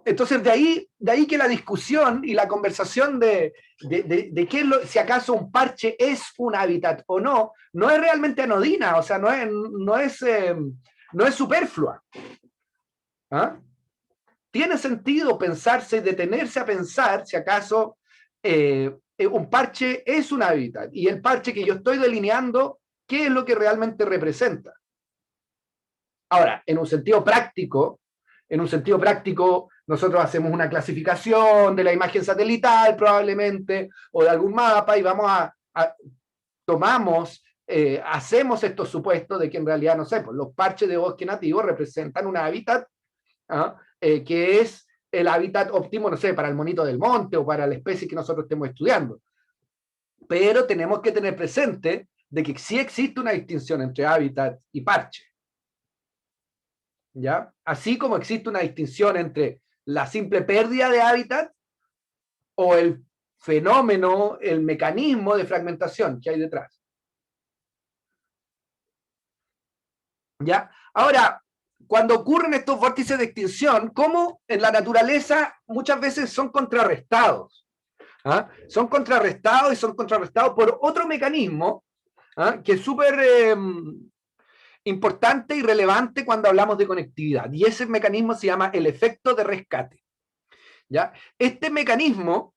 de ahí que la discusión y la conversación de qué si acaso un parche es un hábitat o no, no es realmente anodina, o sea, no es superflua. Tiene sentido pensarse y detenerse a pensar si acaso un parche es un hábitat, y el parche que yo estoy delineando, ¿qué es lo que realmente representa? Ahora, en un sentido práctico, nosotros hacemos una clasificación de la imagen satelital probablemente, o de algún mapa, y tomamos hacemos estos supuestos de que en realidad, no sé, pues los parches de bosque nativo representan un hábitat que es el hábitat óptimo, no sé, para el monito del monte o para la especie que nosotros estemos estudiando. Pero tenemos que tener presente de que sí existe una distinción entre hábitat y parche. ¿Ya? Así como existe una distinción entre la simple pérdida de hábitat o el fenómeno, el mecanismo de fragmentación que hay detrás. ¿Ya? Ahora, cuando ocurren estos vórtices de extinción, ¿cómo en la naturaleza muchas veces son contrarrestados? Son contrarrestados y son contrarrestados por otro mecanismo que es súper importante y relevante cuando hablamos de conectividad. Y ese mecanismo se llama el efecto de rescate. ¿Ya? Este mecanismo,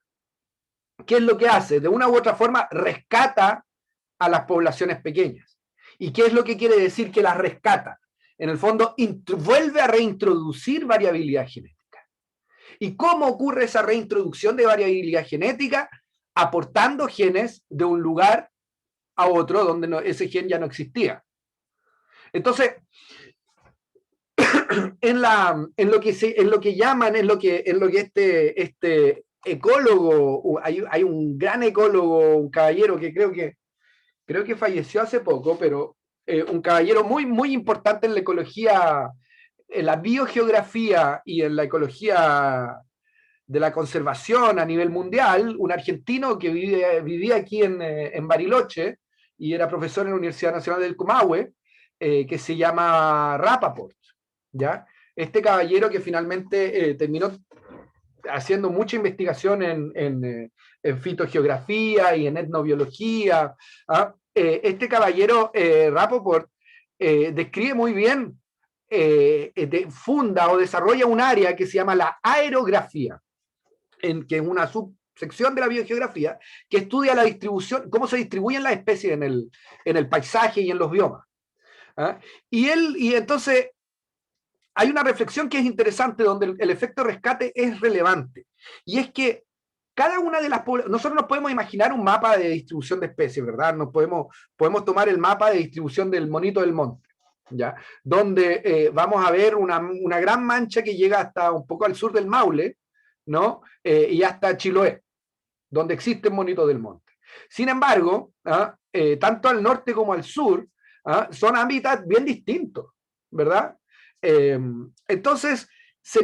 ¿qué es lo que hace? De una u otra forma, rescata a las poblaciones pequeñas. ¿Y qué es lo que quiere decir que las rescata? En el fondo, vuelve a reintroducir variabilidad genética. ¿Y cómo ocurre esa reintroducción de variabilidad genética? Aportando genes de un lugar a otro donde ese gen ya no existía. Entonces, en lo que llaman, en lo que este ecólogo, hay un gran ecólogo, un caballero que creo que falleció hace poco, pero un caballero muy, muy importante en la ecología, en la biogeografía y en la ecología de la conservación a nivel mundial, un argentino que vivía aquí en Bariloche y era profesor en la Universidad Nacional del Comahue, que se llama Rapaport, ¿ya? Este caballero que finalmente terminó haciendo mucha investigación en fitogeografía y en etnobiología. Este caballero, Rapoport, describe muy bien, funda o desarrolla un área que se llama la aerografía, que es una subsección de la biogeografía que estudia la distribución, cómo se distribuyen las especies en el paisaje y en los biomas. Y entonces hay una reflexión que es interesante donde el efecto rescate es relevante. Y es que cada una de las poblaciones, nosotros nos podemos imaginar un mapa de distribución de especies, ¿verdad? Podemos tomar el mapa de distribución del monito del monte, ¿ya? Donde vamos a ver una gran mancha que llega hasta un poco al sur del Maule, ¿no? Y hasta Chiloé, donde existen monitos del monte. Sin embargo, tanto al norte como al sur, son hábitats bien distintos, ¿verdad? Entonces, se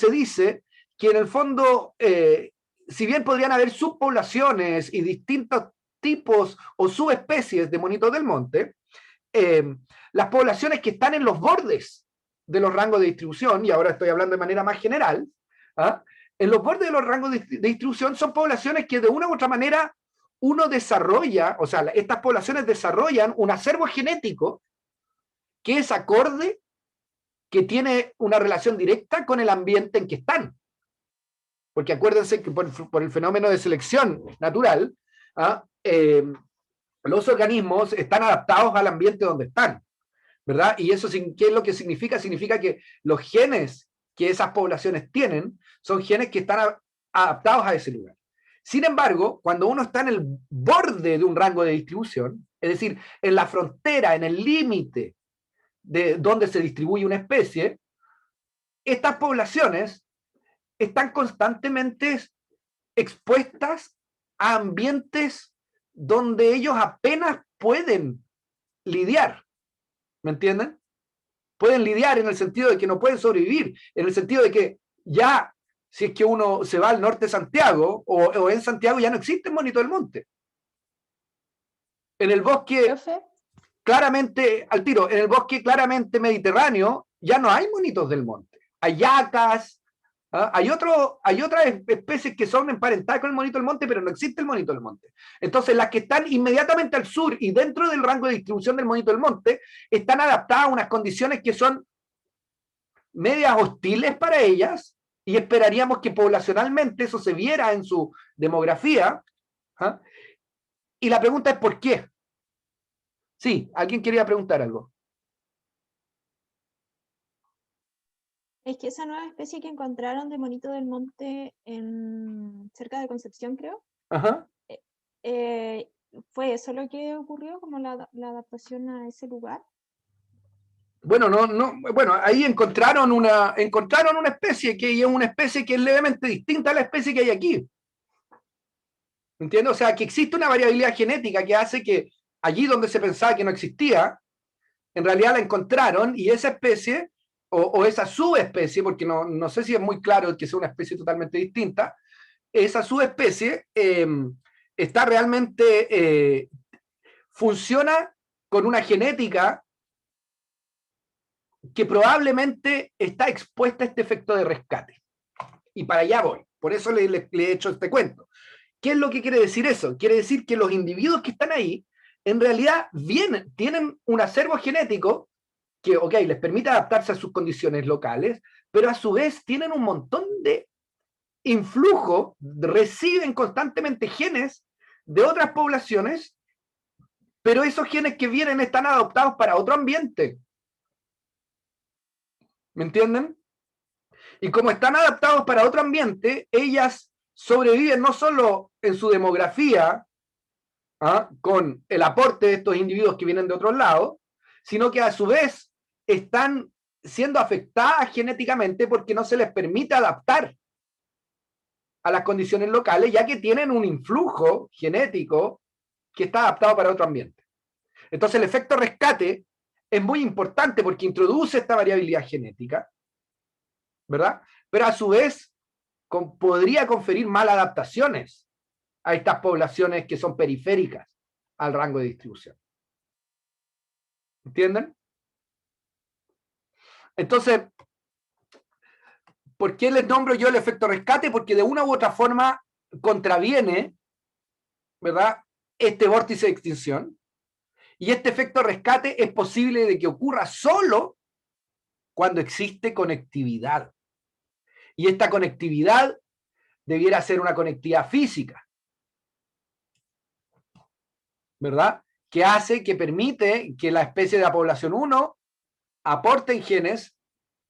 dice que en el fondo, si bien podrían haber subpoblaciones y distintos tipos o subespecies de monitos del monte, las poblaciones que están en los bordes de los rangos de distribución, y ahora estoy hablando de manera más general, en los bordes de los rangos de distribución son poblaciones que de una u otra manera uno desarrolla, o sea, estas poblaciones desarrollan un acervo genético que es acorde, que tiene una relación directa con el ambiente en que están. Porque acuérdense que por el fenómeno de selección natural, los organismos están adaptados al ambiente donde están, ¿verdad? Y eso, ¿qué es lo que significa? Significa que los genes que esas poblaciones tienen son genes que están adaptados a ese lugar. Sin embargo, cuando uno está en el borde de un rango de distribución, es decir, en la frontera, en el límite de donde se distribuye una especie, estas poblaciones están constantemente expuestas a ambientes donde ellos apenas pueden lidiar. ¿Me entienden? Pueden lidiar en el sentido de que no pueden sobrevivir, en el sentido de que ya, si es que uno se va al norte de Santiago o en Santiago, ya no existe el monito del monte. En el bosque,
¿Profe?
claramente, al tiro, en el bosque claramente mediterráneo, ya no hay monitos del monte. Hay yacas, hay otras especies que son emparentadas con el monito del monte, pero no existe el monito del monte. Entonces, las que están inmediatamente al sur y dentro del rango de distribución del monito del monte, están adaptadas a unas condiciones que son medias hostiles para ellas, y esperaríamos que poblacionalmente eso se viera en su demografía. Y la pregunta es ¿por qué? Sí, alguien quería preguntar algo.
Es que esa nueva especie que encontraron de monito del monte cerca de Concepción, creo,
Ajá.
eh, ¿Fue eso lo que ocurrió, como la adaptación a ese lugar?
Bueno, bueno, ahí encontraron una especie que es una especie que es levemente distinta a la especie que hay aquí. ¿Entiendes? O sea, que existe una variabilidad genética que hace que allí donde se pensaba que no existía, en realidad la encontraron, y esa especie, o esa subespecie, porque no sé si es muy claro que sea una especie totalmente distinta, esa subespecie está realmente, funciona con una genética que probablemente está expuesta a este efecto de rescate. Y para allá voy. Por eso le he hecho este cuento. ¿Qué es lo que quiere decir eso? Quiere decir que los individuos que están ahí, en realidad tienen un acervo genético que, ok, les permite adaptarse a sus condiciones locales, pero a su vez tienen un montón de influjo, reciben constantemente genes de otras poblaciones, pero esos genes que vienen están adaptados para otro ambiente. ¿Me entienden? Y como están adaptados para otro ambiente, ellas sobreviven no solo en su demografía, con el aporte de estos individuos que vienen de otros lados, sino que a su vez están siendo afectadas genéticamente porque no se les permite adaptar a las condiciones locales, ya que tienen un influjo genético que está adaptado para otro ambiente. Entonces el efecto rescate es muy importante porque introduce esta variabilidad genética, ¿verdad? Pero a su vez podría conferir maladaptaciones a estas poblaciones que son periféricas al rango de distribución. ¿Entienden? Entonces, ¿por qué les nombro yo el efecto rescate? Porque de una u otra forma contraviene, ¿verdad?, este vórtice de extinción. Y este efecto rescate es posible de que ocurra solo cuando existe conectividad. Y esta conectividad debiera ser una conectividad física, ¿verdad? Que permite que la especie de la población 1 aporte genes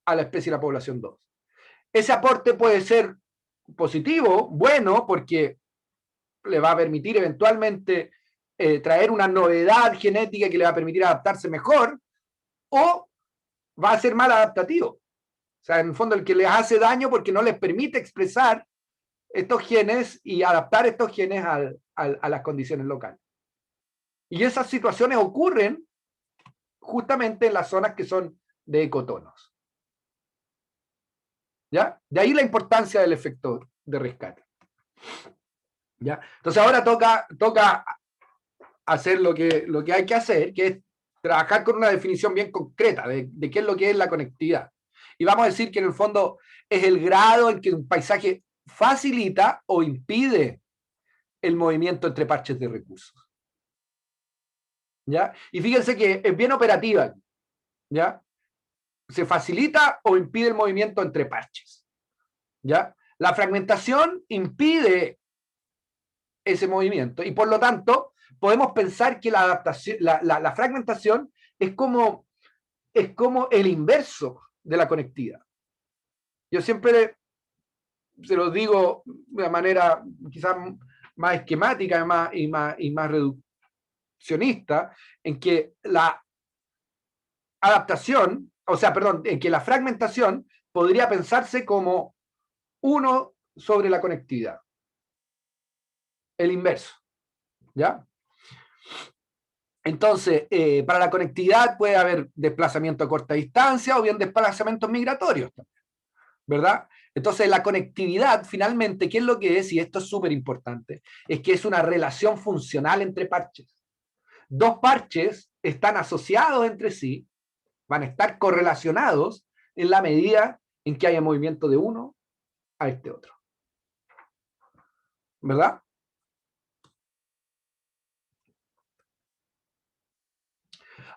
a la especie de la población 2. Ese aporte puede ser positivo, bueno, porque le va a permitir eventualmente traer una novedad genética que le va a permitir adaptarse mejor, o va a ser mal adaptativo. O sea, en el fondo el que les hace daño porque no les permite expresar estos genes y adaptar estos genes a las condiciones locales. Y esas situaciones ocurren justamente en las zonas que son de ecotonos. ¿Ya? De ahí la importancia del efecto de rescate. ¿Ya? Entonces ahora toca hacer lo que hay que hacer, que es trabajar con una definición bien concreta de qué es lo que es la conectividad. Y vamos a decir que en el fondo es el grado en que un paisaje facilita o impide el movimiento entre parches de recursos. ¿Ya? Y fíjense que es bien operativa. ¿Ya? Se facilita o impide el movimiento entre parches. ¿Ya? La fragmentación impide ese movimiento y por lo tanto podemos pensar que la fragmentación es como el inverso de la conectividad. Yo siempre se los digo de una manera quizás más esquemática y más reduccionista, en que la adaptación, en que la fragmentación podría pensarse como 1 sobre la conectividad. El inverso. ¿Ya? Entonces, para la conectividad puede haber desplazamiento a corta distancia o bien desplazamientos migratorios, ¿verdad? Entonces, la conectividad, finalmente, ¿qué es lo que es? Y esto es súper importante, es que es una relación funcional entre parches. 2 parches están asociados entre sí, van a estar correlacionados en la medida en que haya movimiento de uno a este otro. ¿Verdad?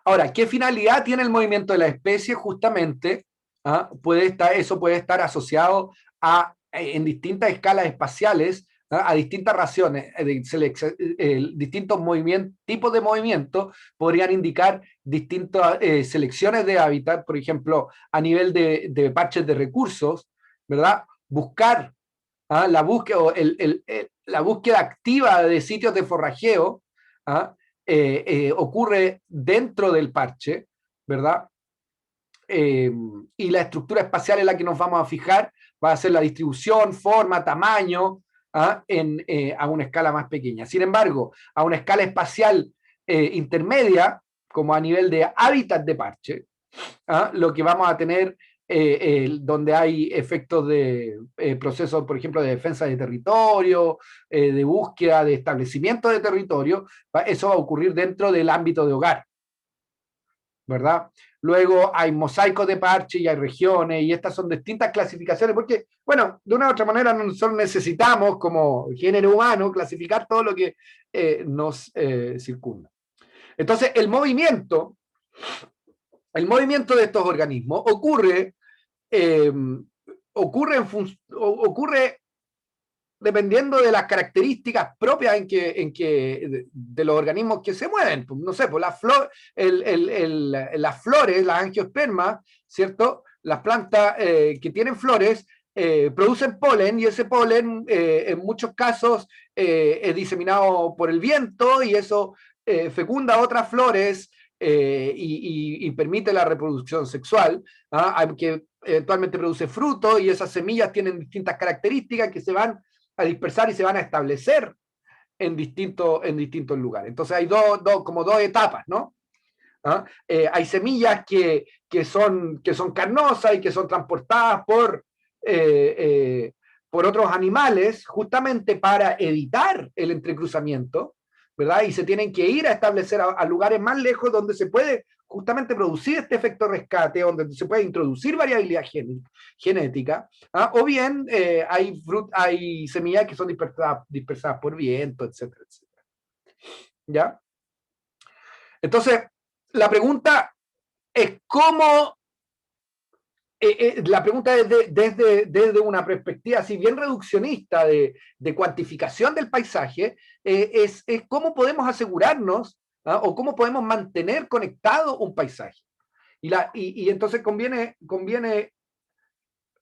Ahora, ¿qué finalidad tiene el movimiento de la especie? Justamente, eso puede estar asociado en distintas escalas espaciales, a distintas razones, distintos tipos de movimiento podrían indicar distintas selecciones de hábitat, por ejemplo, a nivel de parches de recursos, ¿verdad? Buscar la búsqueda activa de sitios de forrajeo ocurre dentro del parche, ¿verdad? Y la estructura espacial en la que nos vamos a fijar va a ser la distribución, forma, tamaño, a una escala más pequeña. Sin embargo, a una escala espacial intermedia, como a nivel de hábitat de parche, lo que vamos a tener donde hay efectos de procesos, por ejemplo, de defensa de territorio, de búsqueda de establecimiento de territorio, eso va a ocurrir dentro del ámbito de hogar, ¿verdad? Luego hay mosaicos de parche y hay regiones, y estas son distintas clasificaciones, porque, bueno, de una u otra manera nosotros necesitamos, como género humano, clasificar todo lo que nos circunda. Entonces, el movimiento de estos organismos ocurre dependiendo de las características propias de los organismos que se mueven. No sé, pues las flores, las angiospermas, ¿cierto? Las plantas que tienen flores producen polen, y ese polen en muchos casos es diseminado por el viento, y eso fecunda otras flores y permite la reproducción sexual, que eventualmente produce frutos, y esas semillas tienen distintas características que se van a dispersar y se van a establecer en distintos lugares. Entonces hay como dos etapas, ¿no? Hay semillas que son carnosas y que son transportadas por otros animales justamente para evitar el entrecruzamiento, ¿verdad? Y se tienen que ir a establecer a lugares más lejos donde se puede justamente producir este efecto rescate, donde se puede introducir variabilidad genética, o bien hay semillas que son dispersadas por viento, etcétera, etcétera. ¿Ya? Entonces, la pregunta es cómo, la pregunta es desde una perspectiva así bien reduccionista de cuantificación del paisaje, es cómo podemos asegurarnos o cómo podemos mantener conectado un paisaje. Y entonces conviene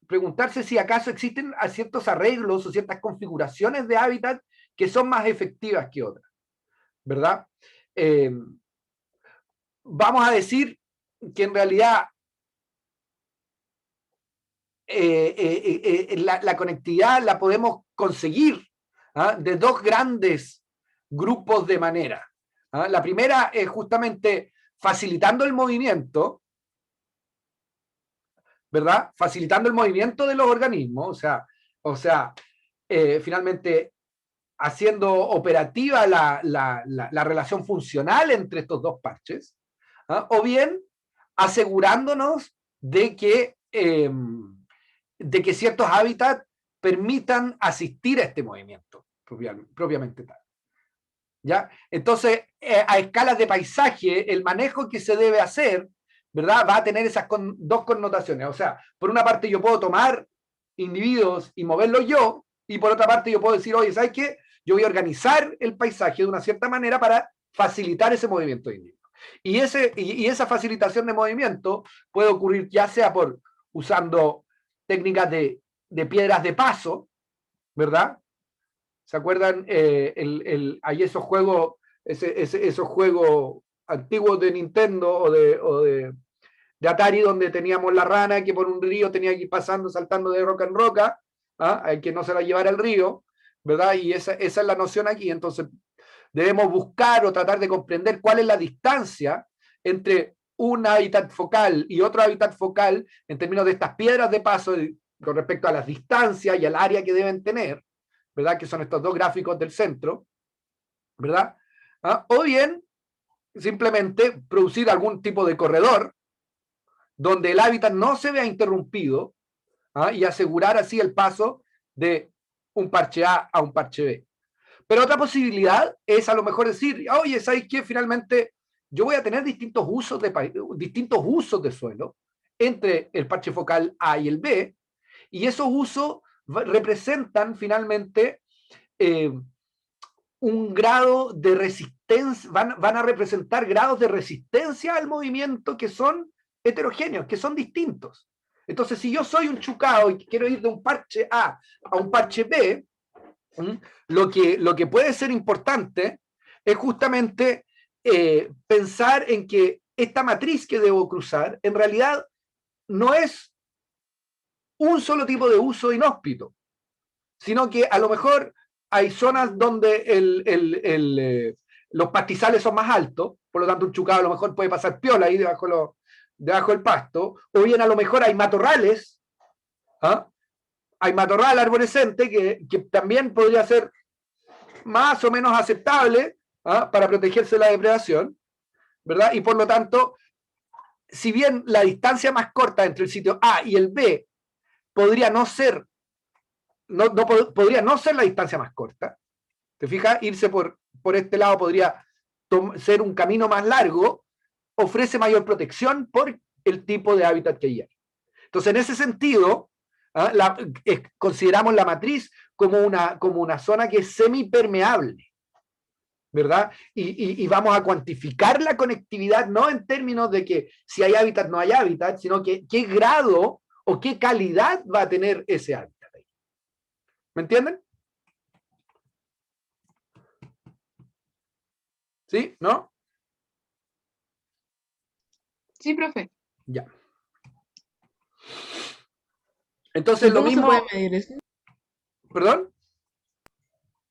preguntarse si acaso existen ciertos arreglos o ciertas configuraciones de hábitat que son más efectivas que otras, ¿verdad? Vamos a decir que en realidad la conectividad la podemos conseguir de dos grandes grupos de manera. La primera es justamente facilitando el movimiento, ¿verdad? Facilitando el movimiento de los organismos, o sea, finalmente haciendo operativa la relación funcional entre estos dos parches, o bien asegurándonos de que ciertos hábitats permitan asistir a este movimiento propiamente tal. ¿Ya? Entonces, a escalas de paisaje, el manejo que se debe hacer, ¿verdad?, va a tener esas dos connotaciones. O sea, por una parte yo puedo tomar individuos y moverlos yo, y por otra parte yo puedo decir, oye, ¿sabes qué? Yo voy a organizar el paisaje de una cierta manera para facilitar ese movimiento de individuos. Y esa facilitación de movimiento puede ocurrir ya sea usando técnicas de piedras de paso, ¿verdad? ¿Se acuerdan? Hay esos juegos, esos juegos antiguos de Nintendo o de Atari, donde teníamos la rana que por un río tenía que ir pasando, saltando de roca en roca, que no se la llevara el río, ¿verdad? Y esa es la noción aquí. Entonces, debemos buscar o tratar de comprender cuál es la distancia entre un hábitat focal y otro hábitat focal en términos de estas piedras de paso con respecto a las distancias y al área que deben tener, ¿verdad? Que son estos dos gráficos del centro, ¿verdad? O bien, simplemente producir algún tipo de corredor donde el hábitat no se vea interrumpido, y asegurar así el paso de un parche A a un parche B. Pero otra posibilidad es a lo mejor decir, oye, ¿sabes qué? Finalmente yo voy a tener distintos usos de suelo entre el parche focal A y el B, y esos usos representan finalmente un grado de resistencia, van a representar grados de resistencia al movimiento que son heterogéneos, que son distintos. Entonces, si yo soy un chucao y quiero ir de un parche A a un parche B, lo que puede ser importante es justamente pensar en que esta matriz que debo cruzar en realidad no es un solo tipo de uso inhóspito, sino que a lo mejor hay zonas donde los pastizales son más altos, por lo tanto un chucado a lo mejor puede pasar piola ahí debajo del pasto, o bien a lo mejor hay matorrales, ¿ah? Hay matorral arborescente que también podría ser más o menos aceptable, ¿ah? Para protegerse de la depredación, ¿verdad? Y por lo tanto, si bien la distancia más corta entre el sitio A y el B podría no ser, podría no ser la distancia más corta, ¿te fijas? Irse por este lado podría ser un camino más largo, ofrece mayor protección por el tipo de hábitat que hay. Entonces, en ese sentido, consideramos la matriz como una zona que es semipermeable, ¿verdad? Y vamos a cuantificar la conectividad no en términos de que si hay hábitat no hay hábitat, sino que qué grado o qué calidad va a tener ese hábitat. ¿Me entienden? ¿Sí? ¿No?
Sí, profe.
Ya. Entonces, lo
¿Cómo se
mismo...
puede medir eso?
¿Perdón?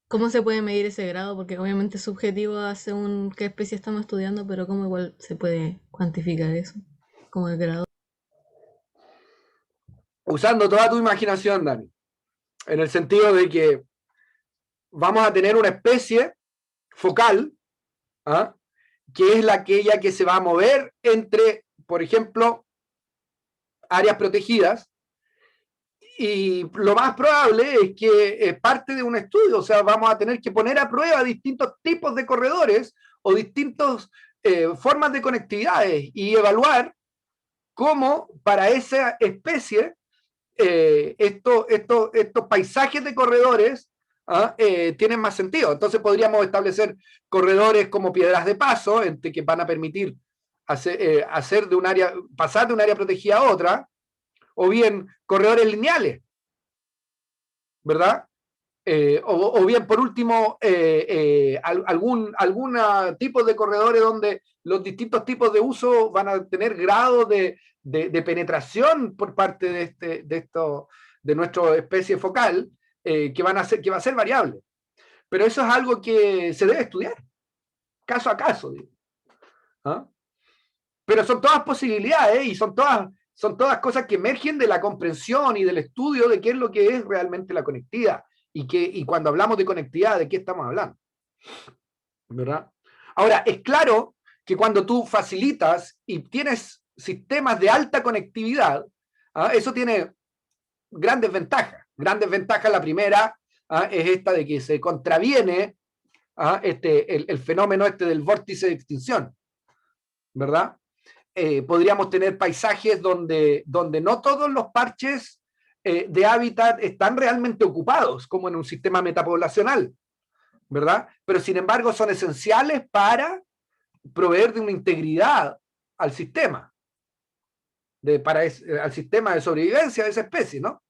¿Cómo se puede medir ese grado? Porque obviamente es subjetivo según qué especie estamos estudiando, pero ¿cómo igual se puede cuantificar eso? Como el grado.
Usando toda tu imaginación, Dani. En el sentido de que vamos a tener una especie focal, ¿ah? Que es aquella que se va a mover entre, por ejemplo, áreas protegidas, y lo más probable es que es parte de un estudio, o sea, vamos a tener que poner a prueba distintos tipos de corredores o distintas formas de conectividades y evaluar cómo para esa especie estos paisajes de corredores tienen más sentido. Entonces podríamos establecer corredores como piedras de paso, que van a permitir pasar de un área protegida a otra, o bien corredores lineales, ¿verdad? O bien, por último, algún tipo de corredores donde los distintos tipos de uso van a tener grados de penetración por parte de nuestra especie focal, que va a ser variable. Pero eso es algo que se debe estudiar, caso a caso. ¿Ah? Pero son todas posibilidades y son todas cosas que emergen de la comprensión y del estudio de qué es lo que es realmente la conectividad. Y cuando hablamos de conectividad, ¿de qué estamos hablando? ¿Verdad? Ahora, es claro que cuando tú facilitas y tienes sistemas de alta conectividad, eso tiene grandes ventajas. Grandes ventajas, la primera es esta de que se contraviene el fenómeno del vórtice de extinción, ¿verdad? Podríamos tener paisajes donde no todos los parches de hábitat están realmente ocupados, como en un sistema metapoblacional, ¿verdad? Pero sin embargo son esenciales para proveer de una integridad al sistema, al sistema de sobrevivencia de esa especie, ¿no?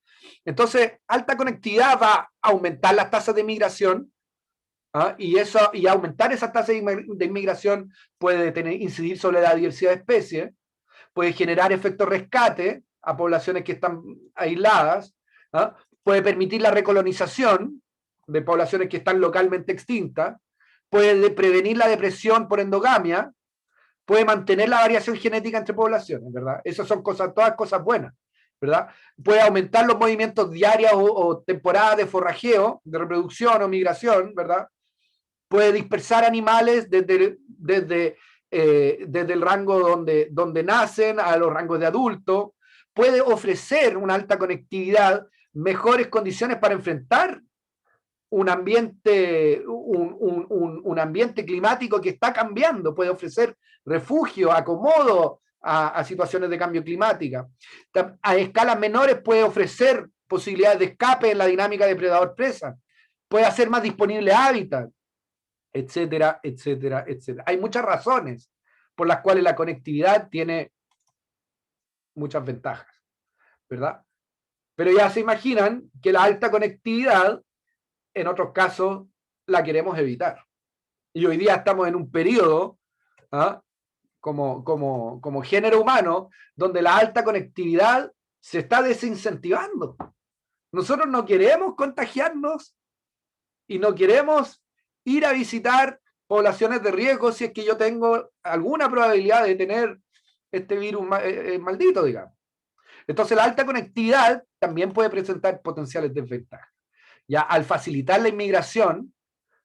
Entonces, alta conectividad va a aumentar las tasas de migración, y aumentar esas tasas de inmigración puede incidir sobre la diversidad de especies, puede generar efectos rescate a poblaciones que están aisladas, puede permitir la recolonización de poblaciones que están localmente extintas, puede prevenir la depresión por endogamia, puede mantener la variación genética entre poblaciones, ¿verdad? Esas son todas cosas buenas, ¿verdad? Puede aumentar los movimientos diarios o temporadas de forrajeo, de reproducción o migración, ¿verdad? Puede dispersar animales desde el rango donde nacen a los rangos de adulto, puede ofrecer una alta conectividad, mejores condiciones para enfrentar un ambiente climático que está cambiando, puede ofrecer refugio, acomodo a situaciones de cambio climática. A escalas menores puede ofrecer posibilidades de escape en la dinámica depredador-presa, puede hacer más disponible hábitat, etcétera, etcétera, etcétera. Hay muchas razones por las cuales la conectividad tiene muchas ventajas, ¿verdad? Pero ya se imaginan que la alta conectividad, en otros casos, la queremos evitar. y hoy día estamos en un periodo, ¿ah?, como género humano, donde la alta conectividad se está desincentivando. Nosotros no queremos contagiarnos y no queremos ir a visitar poblaciones de riesgo si es que yo tengo alguna probabilidad de tener este virus maldito, digamos. Entonces la alta conectividad también puede presentar potenciales desventajas. Ya al facilitar la inmigración,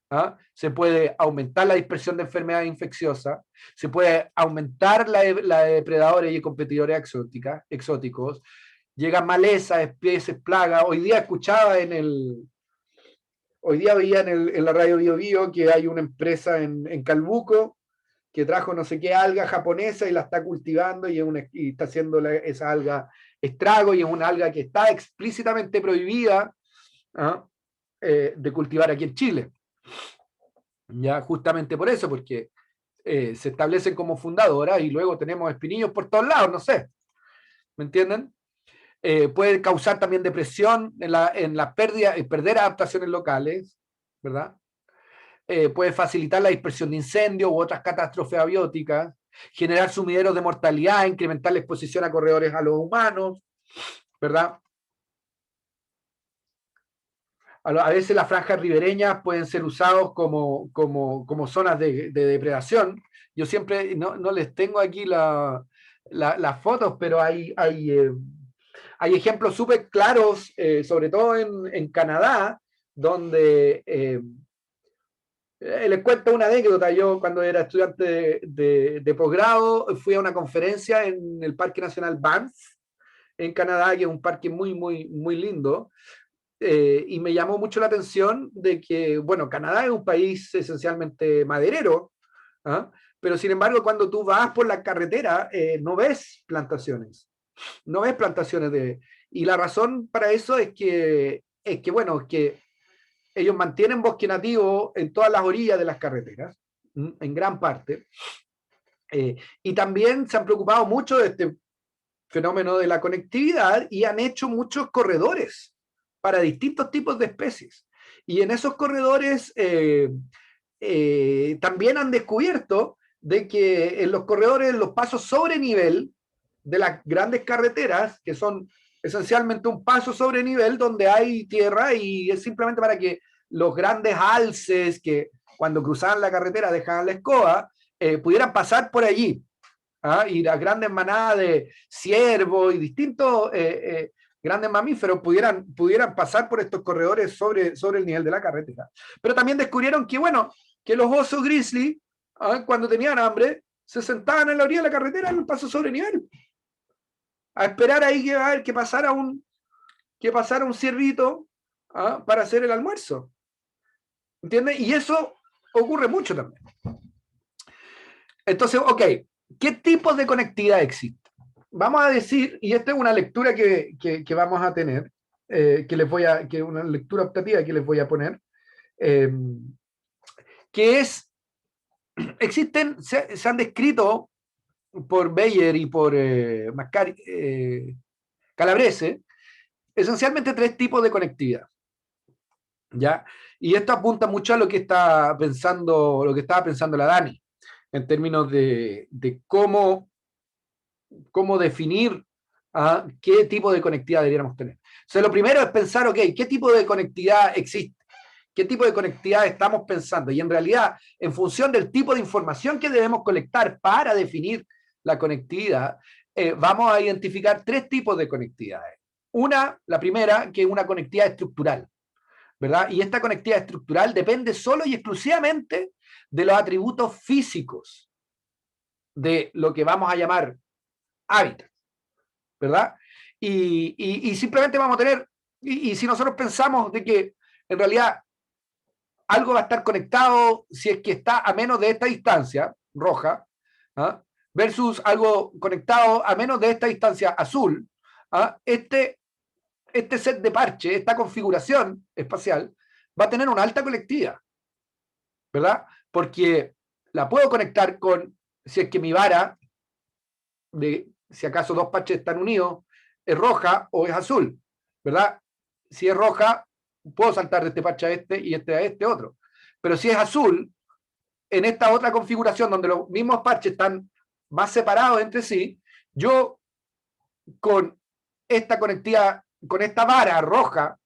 ¿ah?, se puede aumentar la dispersión de enfermedades infecciosas, se puede aumentar la de depredadores y competidores exóticos, llegan malezas, especies, plagas. Hoy día escuchaba hoy día veía en la radio Bio Bio que hay una empresa en Calbuco que trajo no sé qué alga japonesa y la está cultivando y está haciendo esa alga estrago, y es una alga que está explícitamente prohibida, ¿ah?, de cultivar aquí en Chile. Ya justamente por eso, porque se establecen como fundadoras y luego tenemos espinillos por todos lados, no sé. ¿Me entienden? Puede causar también depresión en la pérdida y perder adaptaciones locales, ¿verdad? Puede facilitar la dispersión de incendios u otras catástrofes abióticas, generar sumideros de mortalidad, incrementar la exposición a corredores a los humanos, ¿verdad? A veces las franjas ribereñas pueden ser usados como zonas de depredación. Yo siempre, no les tengo aquí las fotos, pero hay ejemplos súper claros, sobre todo en Canadá, donde les cuento una anécdota. Yo cuando era estudiante de posgrado fui a una conferencia en el Parque Nacional Banff, en Canadá, que es un parque muy, muy, muy lindo. Y me llamó mucho la atención de que, bueno, Canadá es un país esencialmente maderero, ¿ah?, pero sin embargo cuando tú vas por la carretera no ves plantaciones, y la razón para eso es que bueno, que ellos mantienen bosque nativo en todas las orillas de las carreteras, en gran parte, y también se han preocupado mucho de este fenómeno de la conectividad y han hecho muchos corredores para distintos tipos de especies. Y en esos corredores también han descubierto de que en los corredores, los pasos sobre nivel de las grandes carreteras, que son esencialmente un paso sobre nivel donde hay tierra y es simplemente para que los grandes alces que cuando cruzaban la carretera dejaban la escoba, pudieran pasar por allí. ¿Ah? Y las grandes manadas de ciervos y distintos grandes mamíferos pudieran pasar por estos corredores sobre el nivel de la carretera. Pero también descubrieron que, bueno, que los osos grizzly, cuando tenían hambre, se sentaban en la orilla de la carretera en el paso sobre nivel, a esperar ahí a ver que pasara un ciervito, para hacer el almuerzo. ¿Entiendes? Y eso ocurre mucho también. Entonces, ok, ¿qué tipos de conectividad existe? Vamos a decir, y esta es una lectura que vamos a tener, una lectura optativa que les voy a poner, que es, se han descrito por Bayer y por Calabrese, esencialmente 3 tipos de conectividad. ¿Ya? Y esto apunta mucho a lo que estaba pensando la Dani, en términos de cómo definir qué tipo de conectividad deberíamos tener. O sea, lo primero es pensar, ok, ¿qué tipo de conectividad existe? ¿Qué tipo de conectividad estamos pensando? Y en realidad, en función del tipo de información que debemos colectar para definir la conectividad, vamos a identificar 3 tipos de conectividades. La primera, que es una conectividad estructural, ¿verdad? Y esta conectividad estructural depende solo y exclusivamente de los atributos físicos de lo que vamos a llamar hábitat, ¿verdad? Y simplemente vamos a tener, y si nosotros pensamos de que en realidad algo va a estar conectado si es que está a menos de esta distancia, roja, versus algo conectado a menos de esta distancia, azul, este set de parche, esta configuración espacial, va a tener una alta conectividad, ¿verdad? Porque la puedo conectar con, si es que mi vara, si acaso 2 parches están unidos, es roja o es azul, ¿verdad? Si es roja, puedo saltar de este parche a este y este a este otro. Pero si es azul, en esta otra configuración donde los mismos parches están más separados entre sí, yo con esta conectividad, con esta vara roja,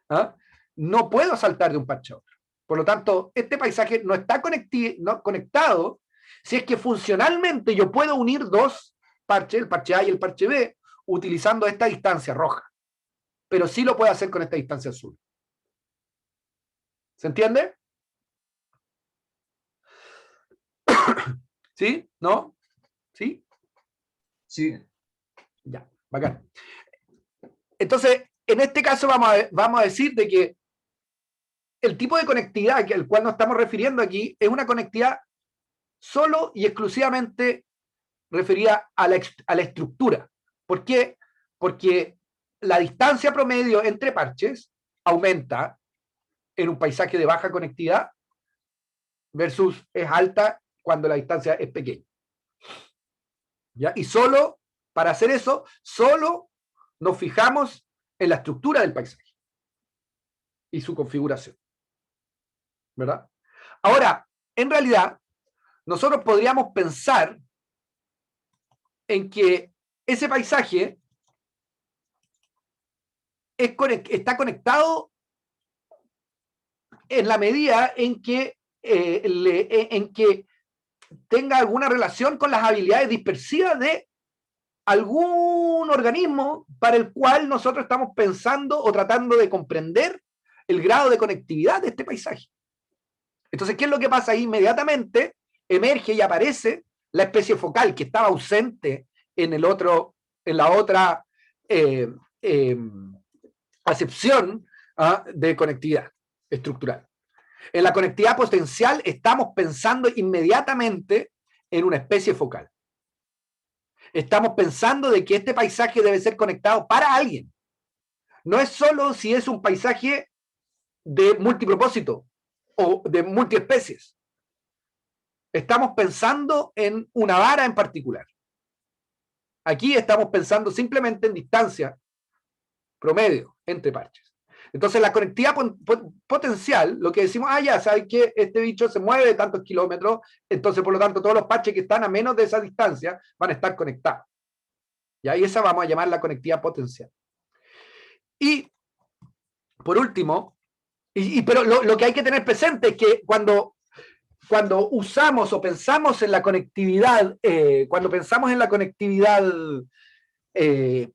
¿ah? No puedo saltar de un parche a otro. Por lo tanto, este paisaje no está conectado si es que funcionalmente yo puedo unir dos parches, el parche A y el parche B, utilizando esta distancia roja. Pero sí lo puedo hacer con esta distancia azul. ¿Se entiende? ¿Sí? ¿No? ¿Sí?
Sí.
Ya, bacán. Entonces, en este caso vamos a decir de que el tipo de conectividad al cual nos estamos refiriendo aquí es una conectividad solo y exclusivamente referida a la estructura. ¿Por qué? Porque la distancia promedio entre parches aumenta en un paisaje de baja conectividad versus es alta cuando la distancia es pequeña. ¿Ya? Y solo, para hacer eso, solo nos fijamos en la estructura del paisaje y su configuración. ¿Verdad? Ahora, en realidad, nosotros podríamos pensar en que ese paisaje está conectado en la medida en que tenga alguna relación con las habilidades dispersivas de algún organismo para el cual nosotros estamos pensando o tratando de comprender el grado de conectividad de este paisaje. Entonces, ¿qué es lo que pasa ahí? Inmediatamente emerge y aparece la especie focal que estaba ausente en la otra acepción de conectividad estructural. En la conectividad potencial estamos pensando inmediatamente en una especie focal. Estamos pensando de que este paisaje debe ser conectado para alguien. No es solo si es un paisaje de multipropósito o de multiespecies. Estamos pensando en una vara en particular. Aquí estamos pensando simplemente en distancia promedio entre parches. Entonces, la conectividad potencial, lo que decimos, ya sabes que este bicho se mueve de tantos kilómetros, entonces, por lo tanto, todos los parches que están a menos de esa distancia van a estar conectados. Y ahí esa vamos a llamar la conectividad potencial. Y, por último, pero lo que hay que tener presente es que cuando usamos o pensamos en la conectividad,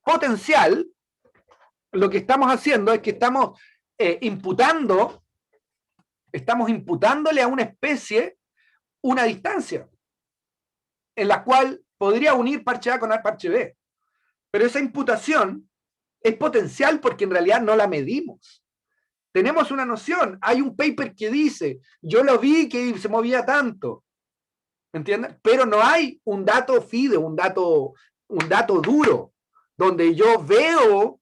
potencial, lo que estamos haciendo es que estamos imputándole a una especie una distancia en la cual podría unir parche A con parche B. Pero esa imputación es potencial porque en realidad no la medimos. Tenemos una noción, hay un paper que dice, yo lo vi que se movía tanto, ¿entiendes? Pero no hay un dato fide, un dato duro, donde yo veo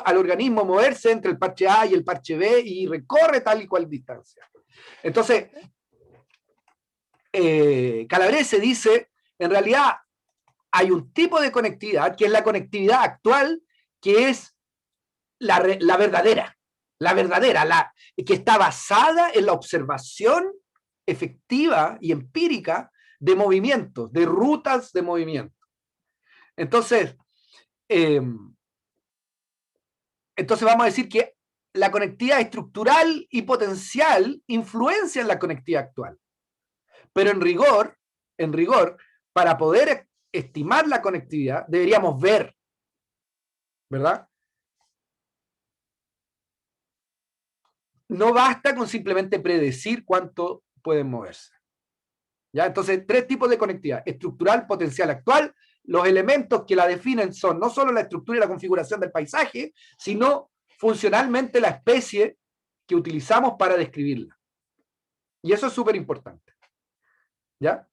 al organismo moverse entre el parche A y el parche B y recorre tal y cual distancia. Entonces, Calabrese dice, en realidad hay un tipo de conectividad, que es la conectividad actual, que es la verdadera, que está basada en la observación efectiva y empírica de movimientos, de rutas de movimiento. Entonces vamos a decir que la conectividad estructural y potencial influencian la conectividad actual. Pero en rigor, para poder estimar la conectividad, deberíamos ver, ¿verdad? No basta con simplemente predecir cuánto pueden moverse. ¿Ya? Entonces, 3 tipos de conectividad: estructural, potencial, actual. Los elementos que la definen son no solo la estructura y la configuración del paisaje, sino funcionalmente la especie que utilizamos para describirla. Y eso es súper importante. ¿Ya?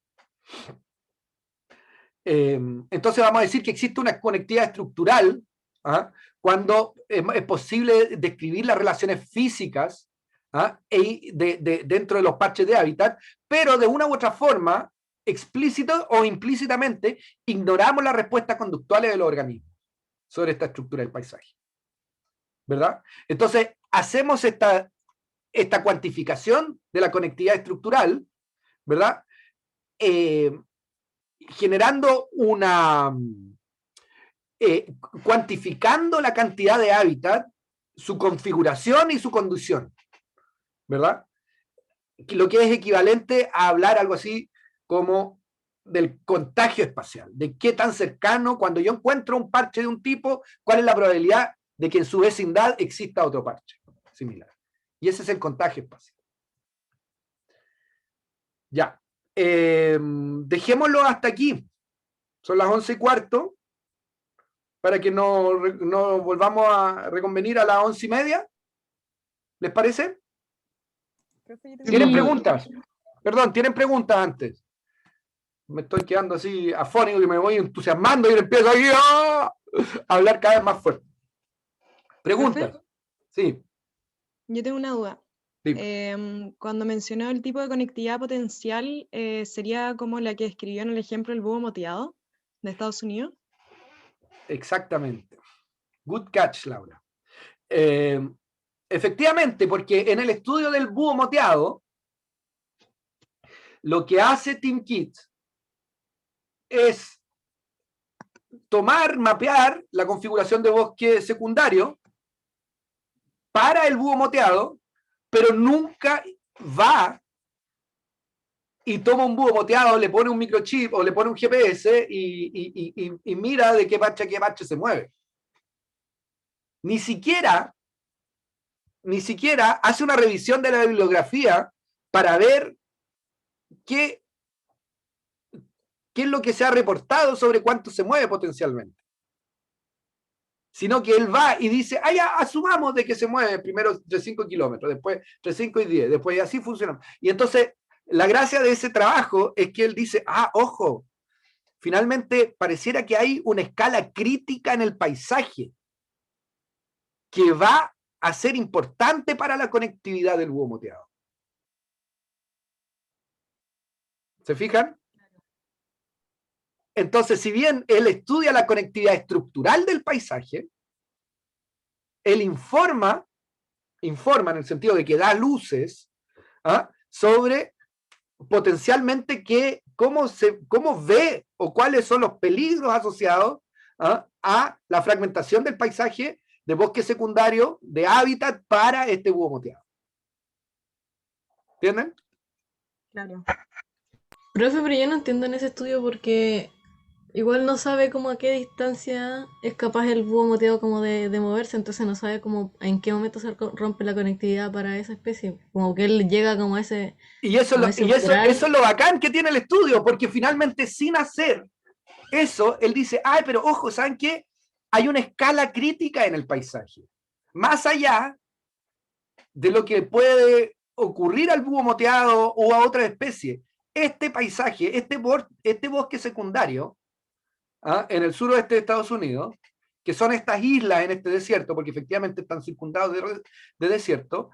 Entonces vamos a decir que existe una conectividad estructural cuando es posible describir las relaciones físicas dentro de los parches de hábitat, pero de una u otra forma, explícito o implícitamente, ignoramos las respuestas conductuales de los organismos sobre esta estructura del paisaje. ¿Verdad? Entonces, hacemos esta esta cuantificación de la conectividad estructural, ¿verdad? Generando una... cuantificando la cantidad de hábitat, su configuración y su conducción, ¿verdad? Lo que es equivalente a hablar algo así como del contagio espacial, de qué tan cercano, cuando yo encuentro un parche de un tipo, cuál es la probabilidad de que en su vecindad exista otro parche similar. Y ese es el contagio espacial. Ya. Dejémoslo hasta aquí. Son las 11:15, para que no volvamos a reconvenir a las 11:30. ¿Les parece? ¿Tienen
Sí.
preguntas? Perdón, ¿tienen preguntas antes? Me estoy quedando así afónico y me voy entusiasmando y empiezo aquí a hablar cada vez más fuerte. ¿Preguntas? Sí.
Yo tengo una duda.
Dime.
Cuando mencionó el tipo de conectividad potencial, ¿sería como la que escribió en el ejemplo el búho moteado de Estados Unidos?
Exactamente. Good catch, Laura. Efectivamente, porque en el estudio del búho moteado, lo que hace TeamKit es mapear la configuración de bosque secundario para el búho moteado, pero nunca va y toma un búho moteado, le pone un microchip o le pone un GPS y mira de qué parche a qué parche se mueve. Ni siquiera hace una revisión de la bibliografía para ver qué es lo que se ha reportado sobre cuánto se mueve potencialmente. Sino que él va y dice, ya, asumamos de que se mueve primero entre 5 kilómetros, después entre 5 y 10, después y así funciona. Y entonces, la gracia de ese trabajo es que él dice, ojo, finalmente pareciera que hay una escala crítica en el paisaje que va a ser importante para la conectividad del búho moteado. ¿Se fijan? Entonces, si bien él estudia la conectividad estructural del paisaje, él informa en el sentido de que da luces sobre potencialmente cómo ve o cuáles son los peligros asociados a la fragmentación del paisaje de bosque secundario, de hábitat para este búho moteado. ¿Entienden?
Claro.
Profe, pero yo no entiendo en ese estudio porque igual no sabe como a qué distancia es capaz el búho moteado como de moverse, entonces no sabe como en qué momento se rompe la conectividad para esa especie. Como que él llega como a ese...
Y eso es lo bacán que tiene el estudio, porque finalmente sin hacer eso, él dice, pero ojo, ¿saben qué? Hay una escala crítica en el paisaje. Más allá de lo que puede ocurrir al búho moteado o a otra especie. Este paisaje, este bosque secundario, en el suroeste de Estados Unidos, que son estas islas en este desierto, porque efectivamente están circundados de desierto,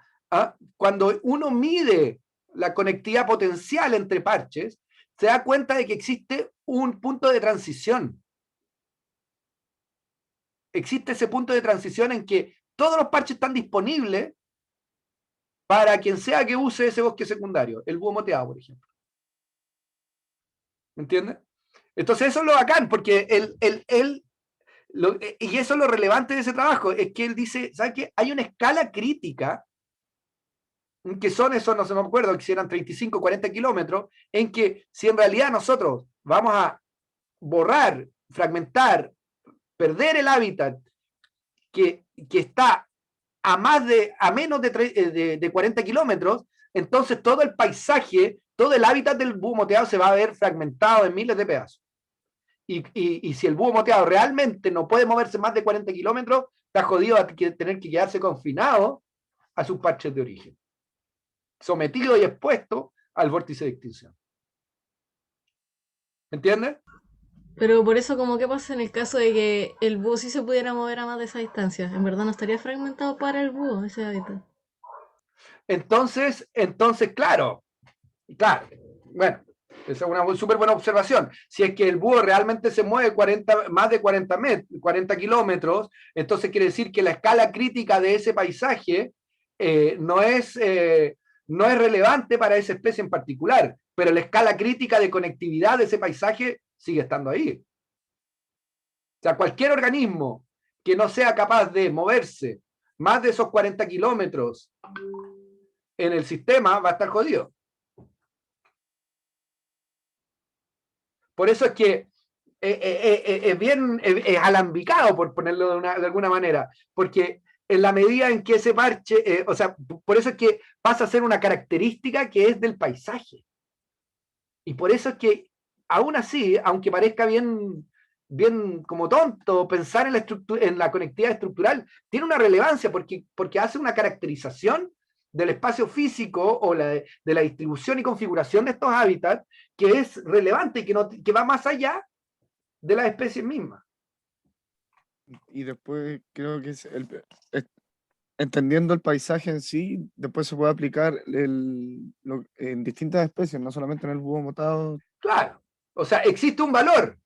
cuando uno mide la conectividad potencial entre parches, se da cuenta de que existe un punto de transición. Existe ese punto de transición en que todos los parches están disponibles para quien sea que use ese bosque secundario, el búho moteado, por ejemplo. ¿Me entiendes? Entonces eso es lo bacán, porque y eso es lo relevante de ese trabajo, es que él dice, ¿sabes qué? Hay una escala crítica, que son esos, no se me acuerdo, que si eran 35, 40 kilómetros, en que si en realidad nosotros vamos a borrar, fragmentar, perder el hábitat que está a menos de 40 kilómetros, entonces todo el paisaje, todo el hábitat del búho moteado se va a ver fragmentado en miles de pedazos. Y si el búho moteado realmente no puede moverse más de 40 kilómetros, está jodido a tener que quedarse confinado a sus parches de origen, sometido y expuesto al vórtice de extinción. ¿Entiendes?
Pero por eso, como, ¿qué pasa en el caso de que el búho sí se pudiera mover a más de esa distancia? En verdad no estaría fragmentado para el búho ese hábitat.
Entonces, claro, bueno, esa es una súper buena observación. Si es que el búho realmente se mueve más de 40 kilómetros, entonces quiere decir que la escala crítica de ese paisaje no es relevante para esa especie en particular, pero la escala crítica de conectividad de ese paisaje sigue estando ahí. O sea, cualquier organismo que no sea capaz de moverse más de esos 40 kilómetros en el sistema va a estar jodido. Por eso es que es alambicado, por ponerlo de alguna manera, porque en la medida en que ese parche, o sea, por eso es que pasa a ser una característica que es del paisaje. Y por eso es que, aún así, aunque parezca bien como tonto pensar en la conectividad estructural, tiene una relevancia porque hace una caracterización del espacio físico o de la distribución y configuración de estos hábitats que es relevante y que va más allá de las especies mismas.
Y después creo que entendiendo el paisaje en sí, después se puede aplicar en distintas especies, no solamente en el búho motado.
Claro, o sea, existe un valor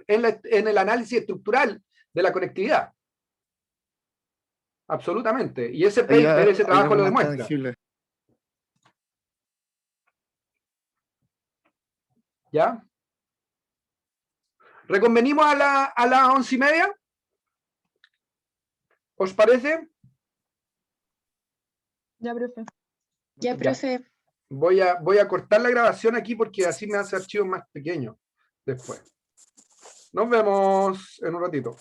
en el análisis estructural de la conectividad. Absolutamente. Y ese
Ahí
paper, ese trabajo lo
algo más
demuestra.
tangible.
¿Ya? ¿Reconvenimos a las 11:30? ¿Os parece?
Ya, profe.
Ya, profe.
Voy a cortar la grabación aquí porque así me hace archivos más pequeños después. Nos vemos en un ratito.